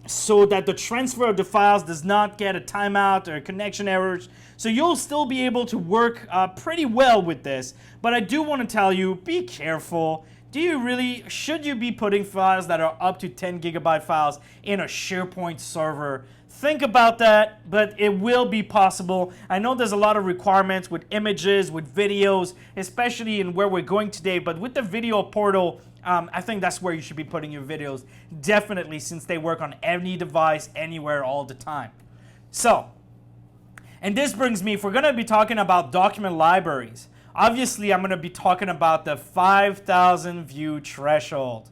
so that the transfer of the files does not get a timeout or connection errors. So you'll still be able to work pretty well with this. But I do want to tell you, be careful. Should you be putting files that are up to 10 gigabyte files in a SharePoint server? Think about that, but it will be possible. I know there's a lot of requirements with images, with videos, especially in where we're going today, but with the video portal, I think that's where you should be putting your videos, definitely, since they work on any device, anywhere, all the time. So, and this brings me, if we're going to be talking about document libraries, obviously I'm going to be talking about the 5,000 view threshold.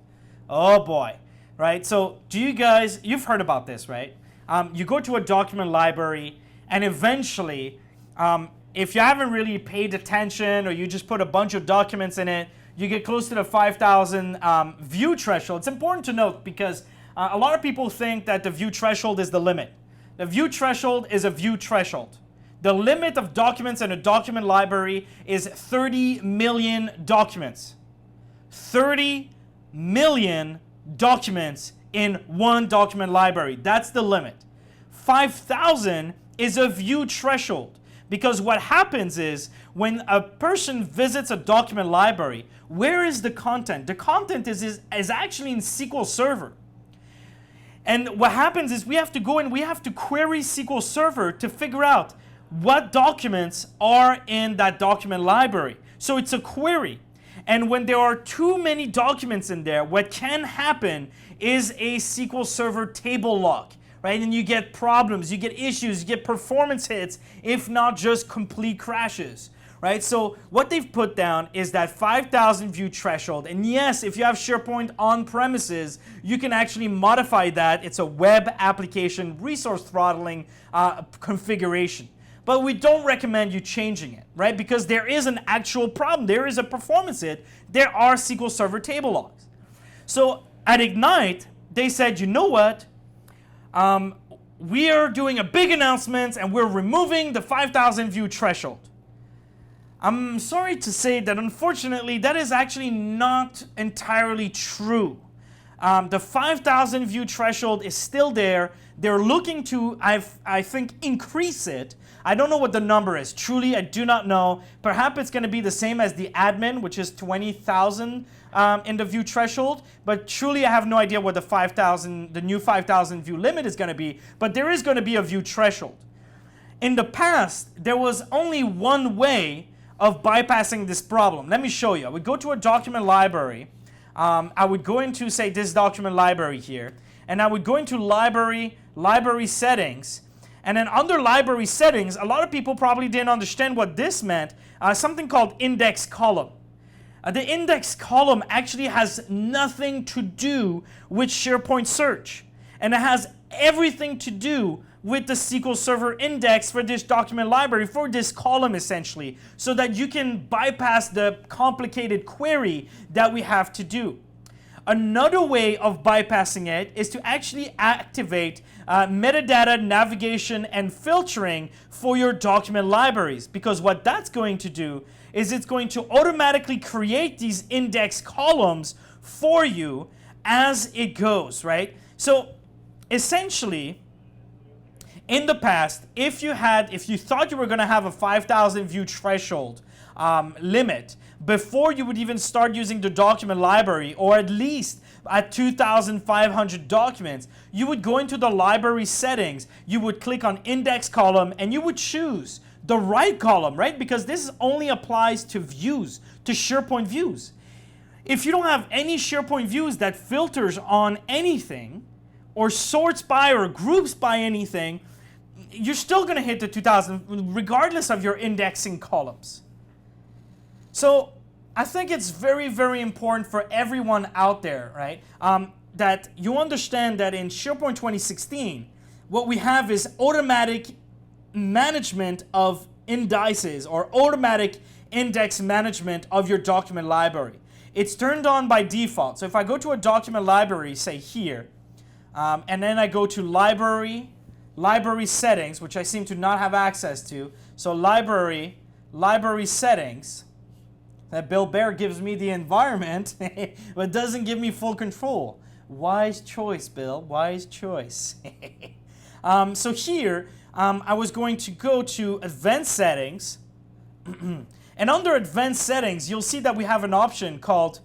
Oh boy, right? So you've heard about this, right? You go to a document library, and eventually, if you haven't really paid attention, or you just put a bunch of documents in it, you get close to the 5,000 view threshold. It's important to note because a lot of people think that the view threshold is the limit. The view threshold is a view threshold. The limit of documents in a document library is 30 million documents. 30 million documents in one document library. That's the limit. 5,000 is a view threshold, because what happens is when a person visits a document library, where is the content? The content is actually in SQL Server. And what happens is we have to go and we have to query SQL Server to figure out what documents are in that document library. So it's a query. And when there are too many documents in there, what can happen is a SQL Server table lock, right? And you get problems, you get issues, you get performance hits, if not just complete crashes, right? So what they've put down is that 5,000 view threshold. And yes, if you have SharePoint on premises, you can actually modify that. It's a web application resource throttling configuration. But we don't recommend you changing it, right? Because there is an actual problem. There is a performance hit. There are SQL Server table logs. So at Ignite, they said, you know what? We are doing a big announcement and we're removing the 5,000 view threshold. I'm sorry to say that unfortunately that is actually not entirely true. The 5,000 view threshold is still there. They're looking to, I think, increase it. I don't know what the number is. Truly, I do not know. Perhaps it's going to be the same as the admin, which is 20,000 in the view threshold. But truly, I have no idea what the new 5,000 view limit is going to be. But there is going to be a view threshold. In the past, there was only one way of bypassing this problem. Let me show you. I would go to a document library. I would go into, say, this document library here. And I would go into library settings. And then under library settings, a lot of people probably didn't understand what this meant. Something called index column. The index column actually has nothing to do with SharePoint search. And it has everything to do with the SQL Server index for this document library, for this column essentially, so that you can bypass the complicated query that we have to do. Another way of bypassing it is to actually activate metadata navigation and filtering for your document libraries, because what that's going to do is it's going to automatically create these index columns for you as it goes, right? So essentially, in the past, if you thought you were going to have a 5,000 view threshold limit before you would even start using the document library, or at least at 2,500 documents, you would go into the library settings, you would click on index column, and you would choose the right column, right? Because this only applies to views, to SharePoint views. If you don't have any SharePoint views that filters on anything, or sorts by or groups by anything, you're still going to hit the 2,000 regardless of your indexing columns. So I think it's very, very important for everyone out there, right, that you understand that in SharePoint 2016, what we have is automatic management of indices, or automatic index management of your document library. It's turned on by default. So if I go to a document library, say here, and then I go to library settings, which I seem to not have access to. So library settings. That Bill Bear gives me the environment, but doesn't give me full control. Wise choice, Bill. Wise choice. So here, I was going to go to advanced settings. And under advanced settings, you'll see that we have an option called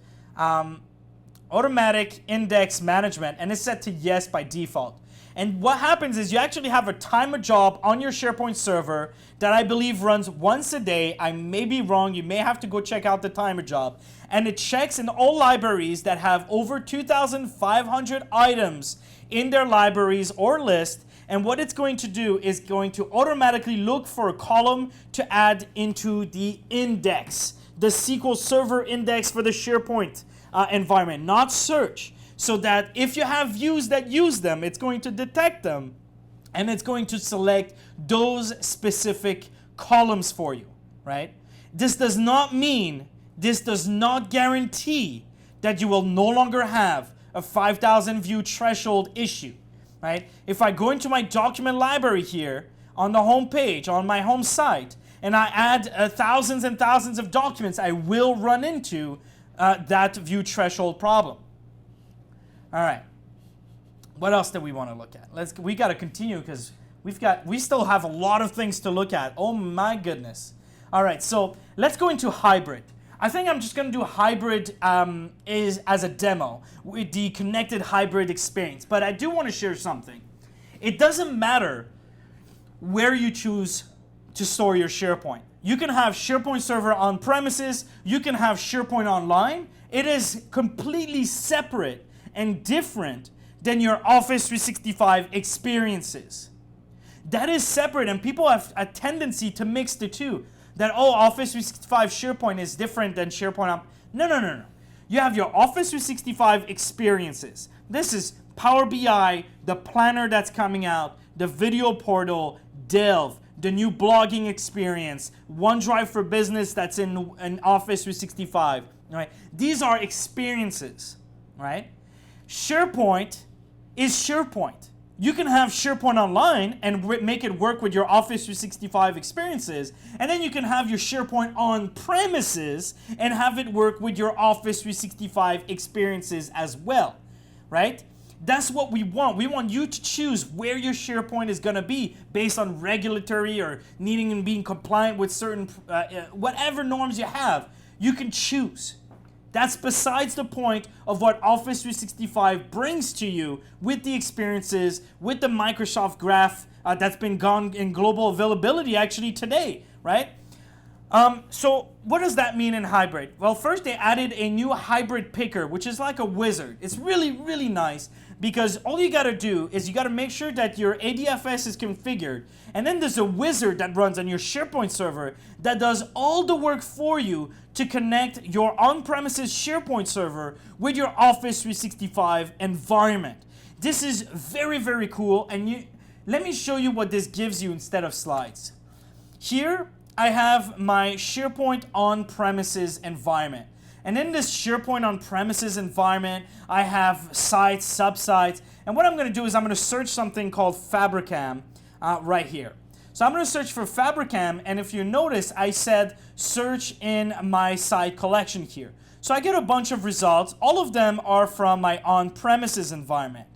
automatic index management, and it's set to yes by default. And what happens is you actually have a timer job on your SharePoint server that I believe runs once a day. I may be wrong. You may have to go check out the timer job. And it checks in all libraries that have over 2,500 items in their libraries or list. And what it's going to do is going to automatically look for a column to add into the index, the SQL Server index for the SharePoint environment, not search. So that if you have views that use them, it's going to detect them and it's going to select those specific columns for you, right? This does not guarantee that you will no longer have a 5,000 view threshold issue, right? If I go into my document library here on the home page, on my home site, and I add thousands and thousands of documents, I will run into that view threshold problem. All right. What else do we want to look at? We got to continue because we still have a lot of things to look at. Oh my goodness. All right. So let's go into hybrid. I think I'm just going to do hybrid as a demo with the connected hybrid experience. But I do want to share something. It doesn't matter where you choose to store your SharePoint. You can have SharePoint server on premises. You can have SharePoint online. It is completely separate and different than your Office 365 experiences. That is separate, and people have a tendency to mix the two. That, oh, Office 365 SharePoint is different than SharePoint on... No. You have your Office 365 experiences. This is Power BI, the planner that's coming out, the video portal, Delve, the new blogging experience, OneDrive for Business that's in Office 365. Right? These are experiences. Right? SharePoint is SharePoint. You can have SharePoint online and make it work with your Office 365 experiences, and then you can have your SharePoint on premises and have it work with your Office 365 experiences as well, right? That's what we want. We want you to choose where your SharePoint is going to be based on regulatory or needing and being compliant with certain, whatever norms you have. You can choose. That's besides the point of what Office 365 brings to you with the experiences, with the Microsoft Graph that's been gone in global availability actually today, right? So what does that mean in hybrid? Well, first they added a new hybrid picker, which is like a wizard. It's really, really nice because all you got to do is you got to make sure that your ADFS is configured, and then there's a wizard that runs on your SharePoint server that does all the work for you to connect your on-premises SharePoint server with your Office 365 environment. This is very, very cool, and let me show you what this gives you instead of slides. Here, I have my SharePoint on-premises environment. And in this SharePoint on-premises environment, I have sites, subsites, and what I'm going to do is I'm going to search something called Fabricam right here. So I'm going to search for Fabricam, and if you notice, I said search in my site collection here. So I get a bunch of results. All of them are from my on-premises environment.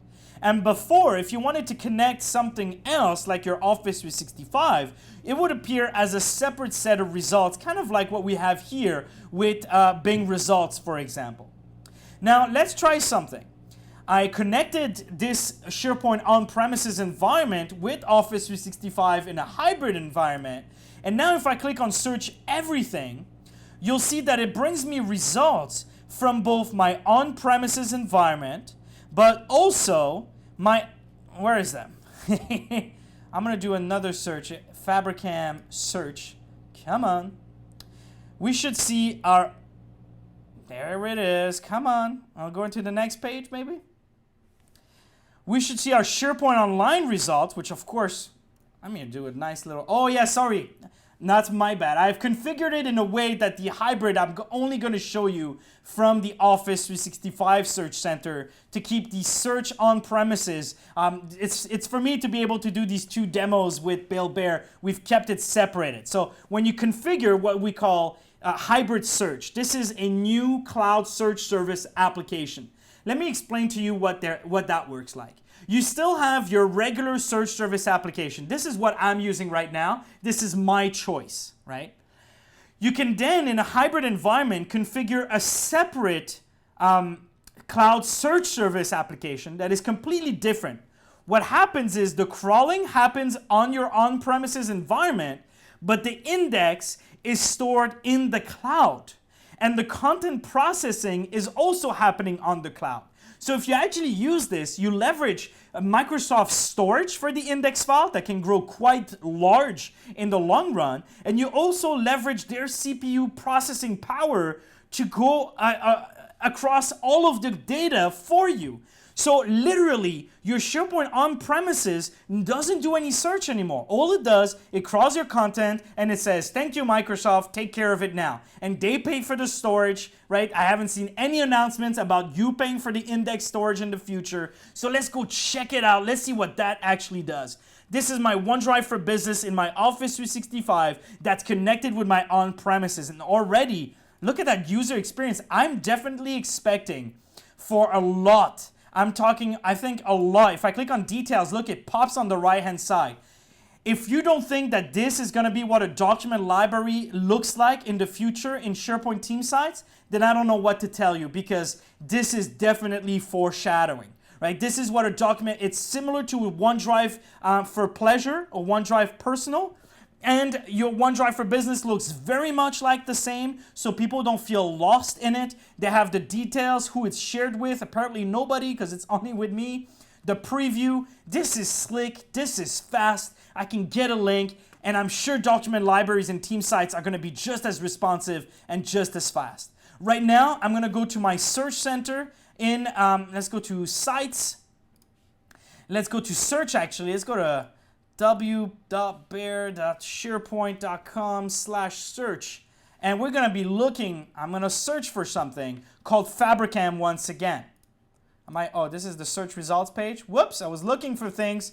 And before, if you wanted to connect something else, like your Office 365, it would appear as a separate set of results, kind of like what we have here with Bing results, for example. Now, let's try something. I connected this SharePoint on-premises environment with Office 365 in a hybrid environment. And now if I click on Search Everything, you'll see that it brings me results from both my on-premises environment, but also my, where is that? I'm going to do another search, Fabricam search. Come on. We should see our, there it is. Come on. I'll go into the next page maybe. We should see our SharePoint Online results, which of course, I'm going to do a nice little, oh yeah, sorry. That's my bad. I've configured it in a way that the hybrid I'm only going to show you from the Office 365 Search Center to keep the search on premises. It's for me to be able to do these two demos with Bill Bear. We've kept it separated. So when you configure what we call hybrid search, this is a new cloud search service application. Let me explain to you what that works like. You still have your regular search service application. This is what I'm using right now. This is my choice, right? You can then, in a hybrid environment, configure a separate cloud search service application that is completely different. What happens is the crawling happens on your on-premises environment, but the index is stored in the cloud. And the content processing is also happening on the cloud. So if you actually use this, you leverage Microsoft storage for the index file that can grow quite large in the long run. And you also leverage their CPU processing power to go across all of the data for you. So literally, your SharePoint on-premises doesn't do any search anymore. All it does, it crawls your content and it says, thank you, Microsoft, take care of it now. And they pay for the storage, right? I haven't seen any announcements about you paying for the index storage in the future. So let's go check it out. Let's see what that actually does. This is my OneDrive for Business in my Office 365 that's connected with my on-premises. And already, look at that user experience. I'm definitely expecting for a lot. I'm talking, I think, a lot. If I click on details, look, it pops on the right-hand side. If you don't think that this is going to be what a document library looks like in the future in SharePoint team sites, then I don't know what to tell you, because this is definitely foreshadowing, right? This is what a document, it's similar to OneDrive for Pleasure or OneDrive Personal. And your OneDrive for Business looks very much like the same, so people don't feel lost in it. They have the details, who it's shared with. Apparently nobody, because it's only with me. The preview, this is slick, this is fast. I can get a link, and I'm sure document libraries and team sites are going to be just as responsive and just as fast. Right now, I'm going to go to my search center in, let's go to sites. Let's go to search, actually. Let's go to w.bear.sharepoint.com/search. And we're going to be looking, I'm going to search for something called Fabricam once again. Oh, this is the search results page. Whoops, I was looking for things.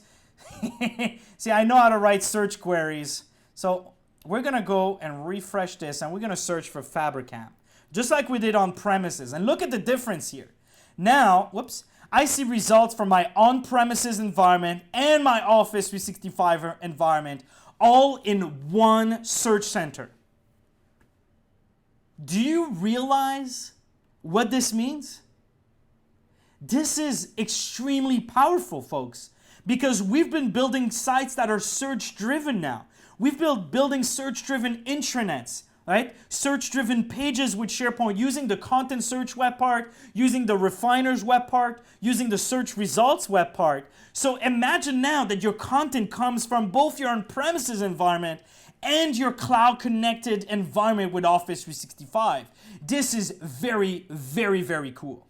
See, I know how to write search queries. So we're going to go and refresh this, and we're going to search for Fabricam, just like we did on premises. And look at the difference here. Now, whoops, I see results from my on-premises environment and my Office 365 environment all in one search center. Do you realize what this means? This is extremely powerful, folks, because we've been building sites that are search-driven now. We've been building search-driven intranets, right? Search-driven pages with SharePoint using the content search web part, using the refiners web part, using the search results web part. So imagine now that your content comes from both your on-premises environment and your cloud-connected environment with Office 365. This is very, very, very cool.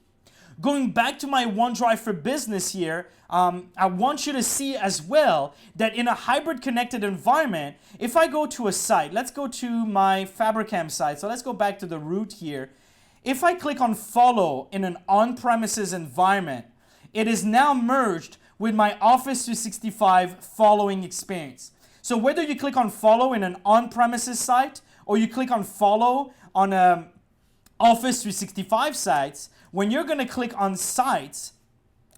Going back to my OneDrive for Business here, I want you to see as well that in a hybrid connected environment, if I go to a site, let's go to my Fabricam site. So let's go back to the root here. If I click on follow in an on-premises environment, it is now merged with my Office 365 following experience. So whether you click on follow in an on-premises site or you click on follow on a Office 365 sites, when you're going to click on sites,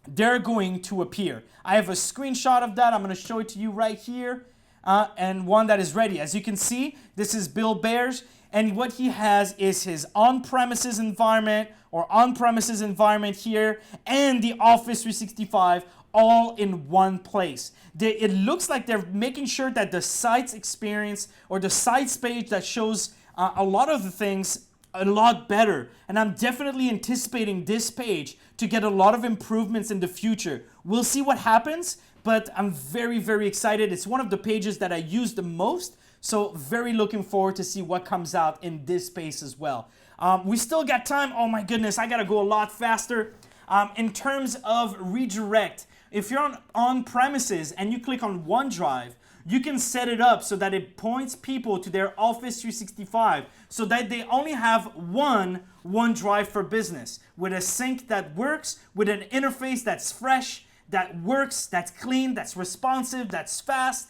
they're going to appear. I have a screenshot of that. I'm going to show it to you right here, and one that is ready. As you can see, this is Bill Bears, and what he has is his on-premises environment or on-premises environment here and the Office 365 all in one place. It looks like they're making sure that the sites experience or the sites page that shows a lot of the things a lot better, and I'm definitely anticipating this page to get a lot of improvements in the future. We'll see what happens, but I'm very, very excited. It's one of the pages that I use the most, so very looking forward to see what comes out in this space as well. We still got time. Oh my goodness, I gotta go a lot faster. In terms of redirect, if you're on premises and you click on OneDrive, you can set it up so that it points people to their Office 365 so that they only have one OneDrive for Business with a sync that works, with an interface that's fresh, that works, that's clean, that's responsive, that's fast.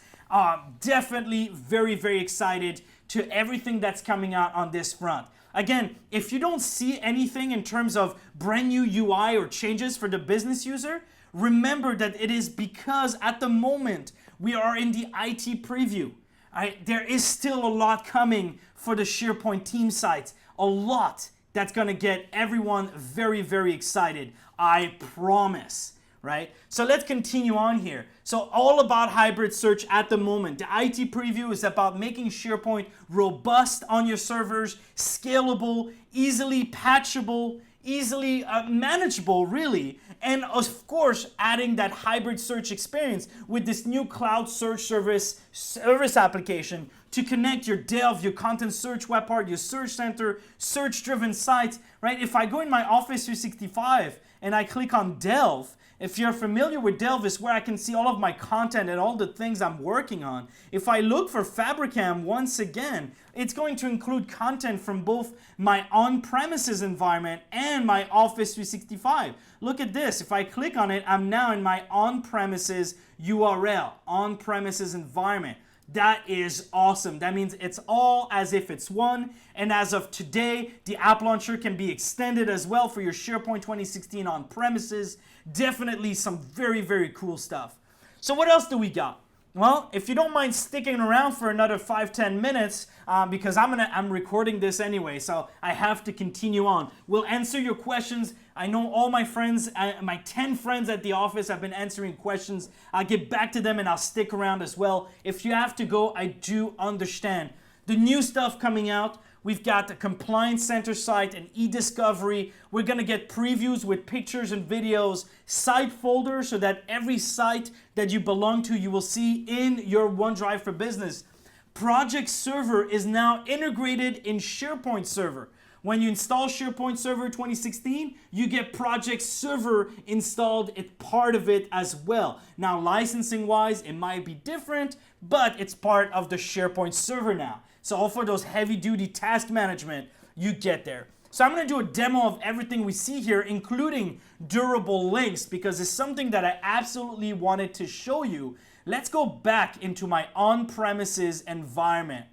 Definitely very, very excited to everything that's coming out on this front. Again, if you don't see anything in terms of brand new UI or changes for the business user, remember that it is because at the moment we are in the IT preview. There is still a lot coming for the SharePoint team sites. A lot that's going to get everyone very, very excited. I promise. Right? So let's continue on here. So all about hybrid search at the moment. The IT preview is about making SharePoint robust on your servers, scalable, easily patchable, easily manageable, really. And of course, adding that hybrid search experience with this new cloud search service application to connect your Delve, your content search web part, your search center, search-driven sites, right? If I go in my Office 365 and I click on Delve, if you're familiar with Delve, it's where I can see all of my content and all the things I'm working on. If I look for Fabricam once again, it's going to include content from both my on-premises environment and my Office 365. Look at this. If I click on it, I'm now in my on-premises URL, on-premises environment. That is awesome. That means it's all as if it's one. And as of today, the app launcher can be extended as well for your SharePoint 2016 on premises. Definitely some very, very cool stuff. So what else do we got? Well, if you don't mind sticking around for another 5-10 minutes, because I'm recording this anyway, so I have to continue on. We'll answer your questions. I know all my friends, my 10 friends at the office have been answering questions. I'll get back to them and I'll stick around as well. If you have to go, I do understand. The new stuff coming out, we've got the Compliance Center site and e-discovery. We're going to get previews with pictures and videos, site folders so that every site that you belong to, you will see in your OneDrive for Business. Project Server is now integrated in SharePoint Server. When you install SharePoint Server 2016, you get Project Server installed. It's part of it as well. Now, licensing-wise, it might be different, but it's part of the SharePoint Server now. So all for those heavy-duty task management, you get there. So I'm going to do a demo of everything we see here, including durable links, because it's something that I absolutely wanted to show you. Let's go back into my on-premises environment.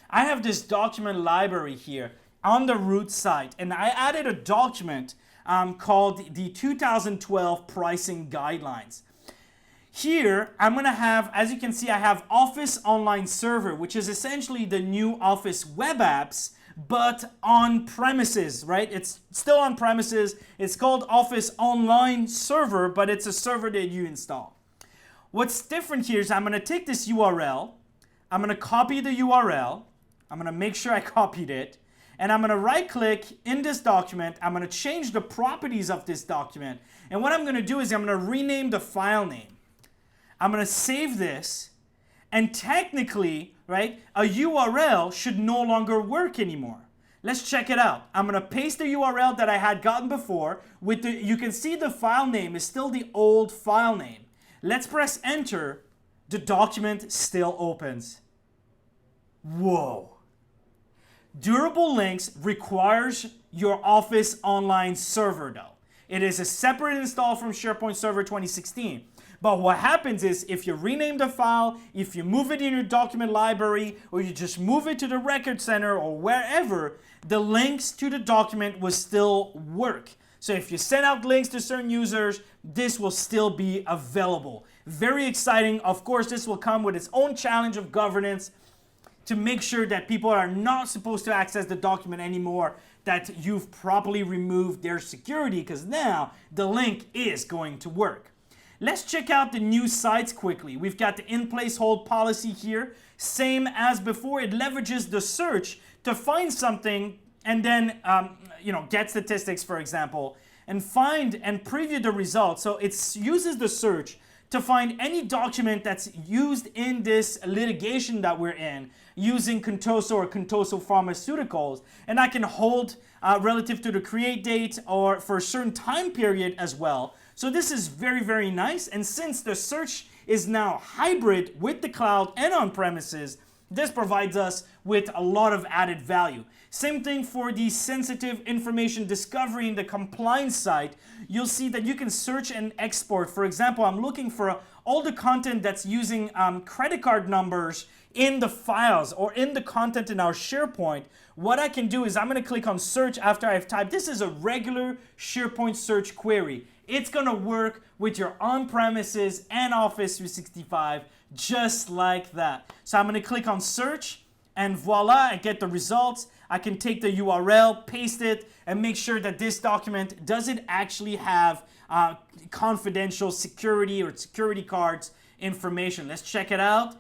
I have this document library here on the root site, and I added a document called the 2012 Pricing Guidelines. Here, I'm going to have, as you can see, I have Office Online Server, which is essentially the new Office web apps, but on premises, right? It's still on premises. It's called Office Online Server, but it's a server that you install. What's different here is I'm going to take this URL, I'm going to copy the URL, I'm going to make sure I copied it, and I'm going to right-click in this document. I'm going to change the properties of this document. And what I'm going to do is I'm going to rename the file name. I'm going to save this, and technically, right, a URL should no longer work anymore. Let's check it out. I'm going to paste the URL that I had gotten before. You can see the file name is still the old file name. Let's press enter. The document still opens. Whoa. Durable links requires your Office Online Server though. It is a separate install from SharePoint Server 2016. But what happens is if you rename the file, if you move it in your document library, or you just move it to the record center or wherever, the links to the document will still work. So if you send out links to certain users, this will still be available. Very exciting. Of course, this will come with its own challenge of governance to make sure that people are not supposed to access the document anymore, that you've properly removed their security, because now the link is going to work. Let's check out the new sites quickly. We've got the in-place hold policy here. Same as before, it leverages the search to find something and then get statistics, for example, and find and preview the results. So it uses the search to find any document that's used in this litigation that we're in using Contoso or Contoso Pharmaceuticals, and I can hold relative to the create date or for a certain time period as well. So this is very, very nice, and since the search is now hybrid with the cloud and on premises, this provides us with a lot of added value. Same thing for the sensitive information discovery in the compliance site. You'll see that you can search and export. For example, I'm looking for all the content that's using credit card numbers in the files or in the content in our SharePoint. What I can do is I'm going to click on search after I've typed. This is a regular SharePoint search query. It's going to work with your on-premises and Office 365 just like that. So I'm going to click on search, and voila, I get the results. I can take the URL, paste it, and make sure that this document doesn't actually have confidential security or security cards information. Let's check it out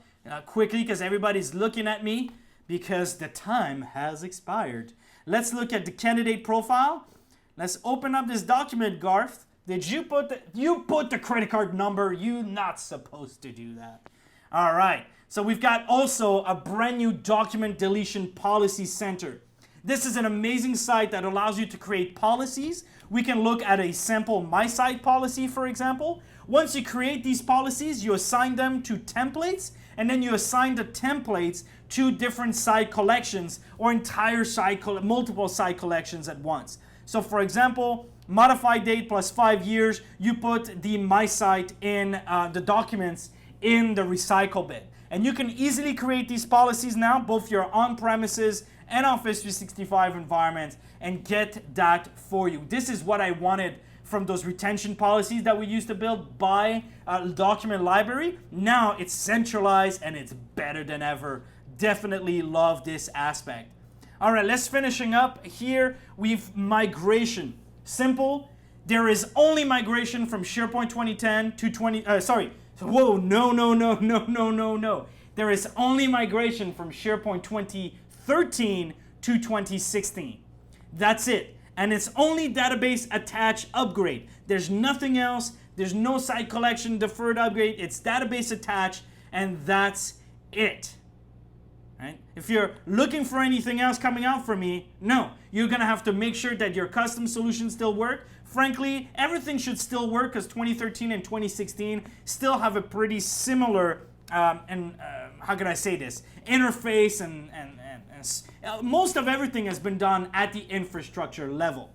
quickly because everybody's looking at me because the time has expired. Let's look at the candidate profile. Let's open up this document, Garth. Did you put the credit card number? You're not supposed to do that. All right. So we've got also a brand new document deletion policy center. This is an amazing site that allows you to create policies. We can look at a sample My Site policy, for example. Once you create these policies, you assign them to templates, and then you assign the templates to different site collections or entire site, multiple site collections at once. So for example, modify date plus 5 years, you put the My Site in the documents in the recycle bin. And you can easily create these policies now, both your on-premises and Office 365 environments, and get that for you. This is what I wanted from those retention policies that we used to build by document library. Now it's centralized and it's better than ever. Definitely love this aspect. All right, let's finishing up here. We've migration. Simple. There is only migration from SharePoint 2010 to 20. Whoa, no. There is only migration from SharePoint 2013 to 2016. That's it. And it's only database attach upgrade. There's nothing else. There's no site collection deferred upgrade. It's database attach, and that's it. Right? If you're looking for anything else coming out from me, no. You're going to have to make sure that your custom solutions still work. Frankly, everything should still work because 2013 and 2016 still have a pretty similar, how can I say this, interface and most of everything has been done at the infrastructure level.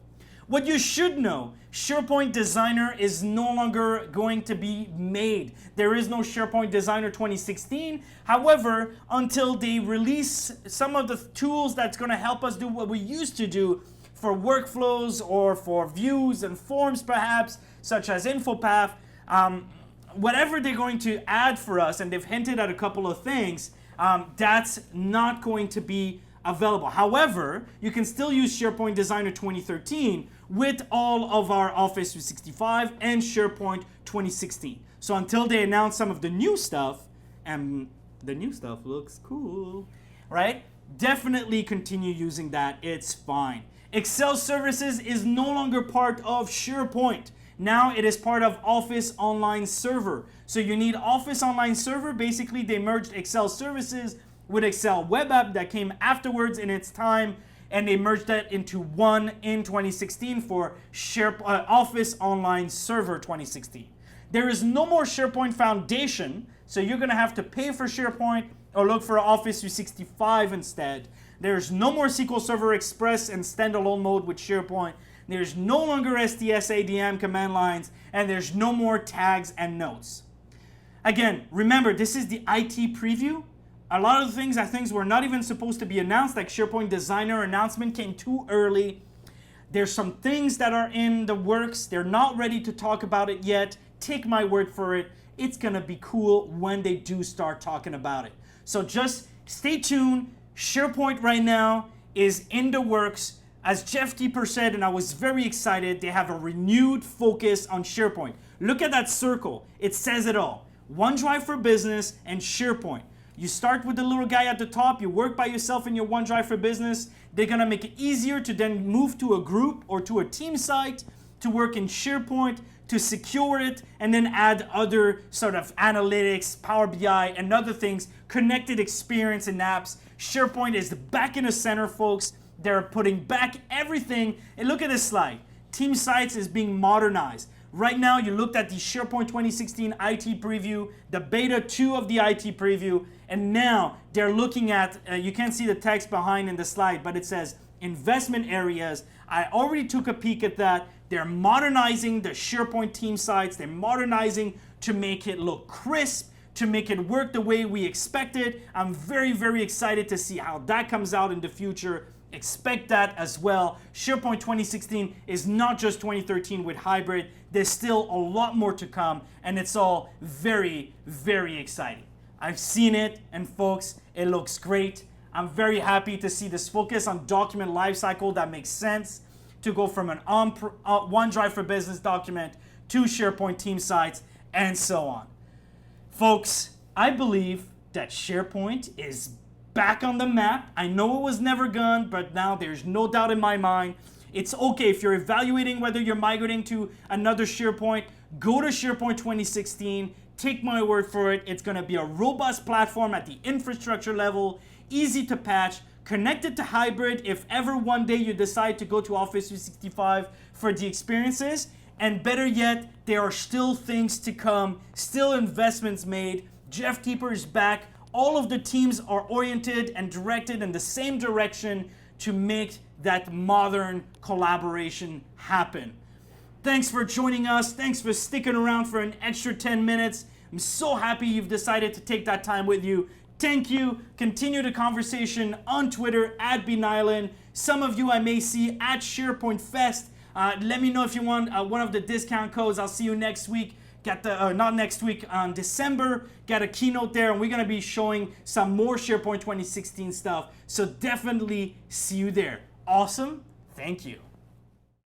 What you should know, SharePoint Designer is no longer going to be made. There is no SharePoint Designer 2016. However, until they release some of the tools that's going to help us do what we used to do for workflows or for views and forms perhaps, such as InfoPath, whatever they're going to add for us, and they've hinted at a couple of things, that's not going to be available. However, you can still use SharePoint Designer 2013 with all of our Office 365 and SharePoint 2016. So until they announce some of the new stuff, and the new stuff looks cool, right? Definitely continue using that. It's fine. Excel Services is no longer part of SharePoint. Now it is part of Office Online Server. So you need Office Online Server. Basically, they merged Excel Services with Excel Web App that came afterwards in its time, and they merged that into one in 2016 for Office Online Server 2016. There is no more SharePoint Foundation, so you're going to have to pay for SharePoint or look for Office 365 instead. There's no more SQL Server Express and standalone mode with SharePoint. There's no longer STS ADM command lines, and there's no more tags and notes. Again, remember, this is the IT preview. A lot of things were not even supposed to be announced, like SharePoint Designer announcement came too early. There's some things that are in the works. They're not ready to talk about it yet. Take my word for it. It's going to be cool when they do start talking about it. So just stay tuned. SharePoint right now is in the works. As Jeff Teeper said, and I was very excited, they have a renewed focus on SharePoint. Look at that circle. It says it all. OneDrive for Business and SharePoint. You start with the little guy at the top, you work by yourself in your OneDrive for Business. They're going to make it easier to then move to a group or to a team site, to work in SharePoint, to secure it, and then add other sort of analytics, Power BI, and other things, connected experience and apps. SharePoint is back in the center, folks. They're putting back everything. And look at this slide. Team sites is being modernized. Right now, you looked at the SharePoint 2016 IT preview, the beta 2 of the IT preview, and now they're looking at, you can't see the text behind in the slide, but it says investment areas. I already took a peek at that. They're modernizing the SharePoint team sites. They're modernizing to make it look crisp, to make it work the way we expected. I'm very, very excited to see how that comes out in the future. Expect that as well. SharePoint 2016 is not just 2013 with hybrid. There's still a lot more to come, and it's all very, very exciting. I've seen it, and folks, it looks great. I'm very happy to see this focus on document lifecycle that makes sense, to go from an OneDrive for Business document to SharePoint team sites, and so on. Folks, I believe that SharePoint is back on the map. I know it was never gone, but now there's no doubt in my mind. It's okay if you're evaluating whether you're migrating to another SharePoint, go to SharePoint 2016. Take my word for it. It's going to be a robust platform at the infrastructure level, easy to patch, connected to hybrid if ever one day you decide to go to Office 365 for the experiences. And better yet, there are still things to come, still investments made. Jeff Teeper is back. All of the teams are oriented and directed in the same direction to make that modern collaboration happen. Thanks for joining us. Thanks for sticking around for an extra 10 minutes. I'm so happy you've decided to take that time with you. Thank you. Continue the conversation on Twitter @BNiaulin. Some of you I may see at SharePoint Fest. Let me know if you want one of the discount codes. I'll see you next week. Got the not next week, on December. Got a keynote there, and we're gonna be showing some more SharePoint 2016 stuff. So definitely see you there. Awesome. Thank you.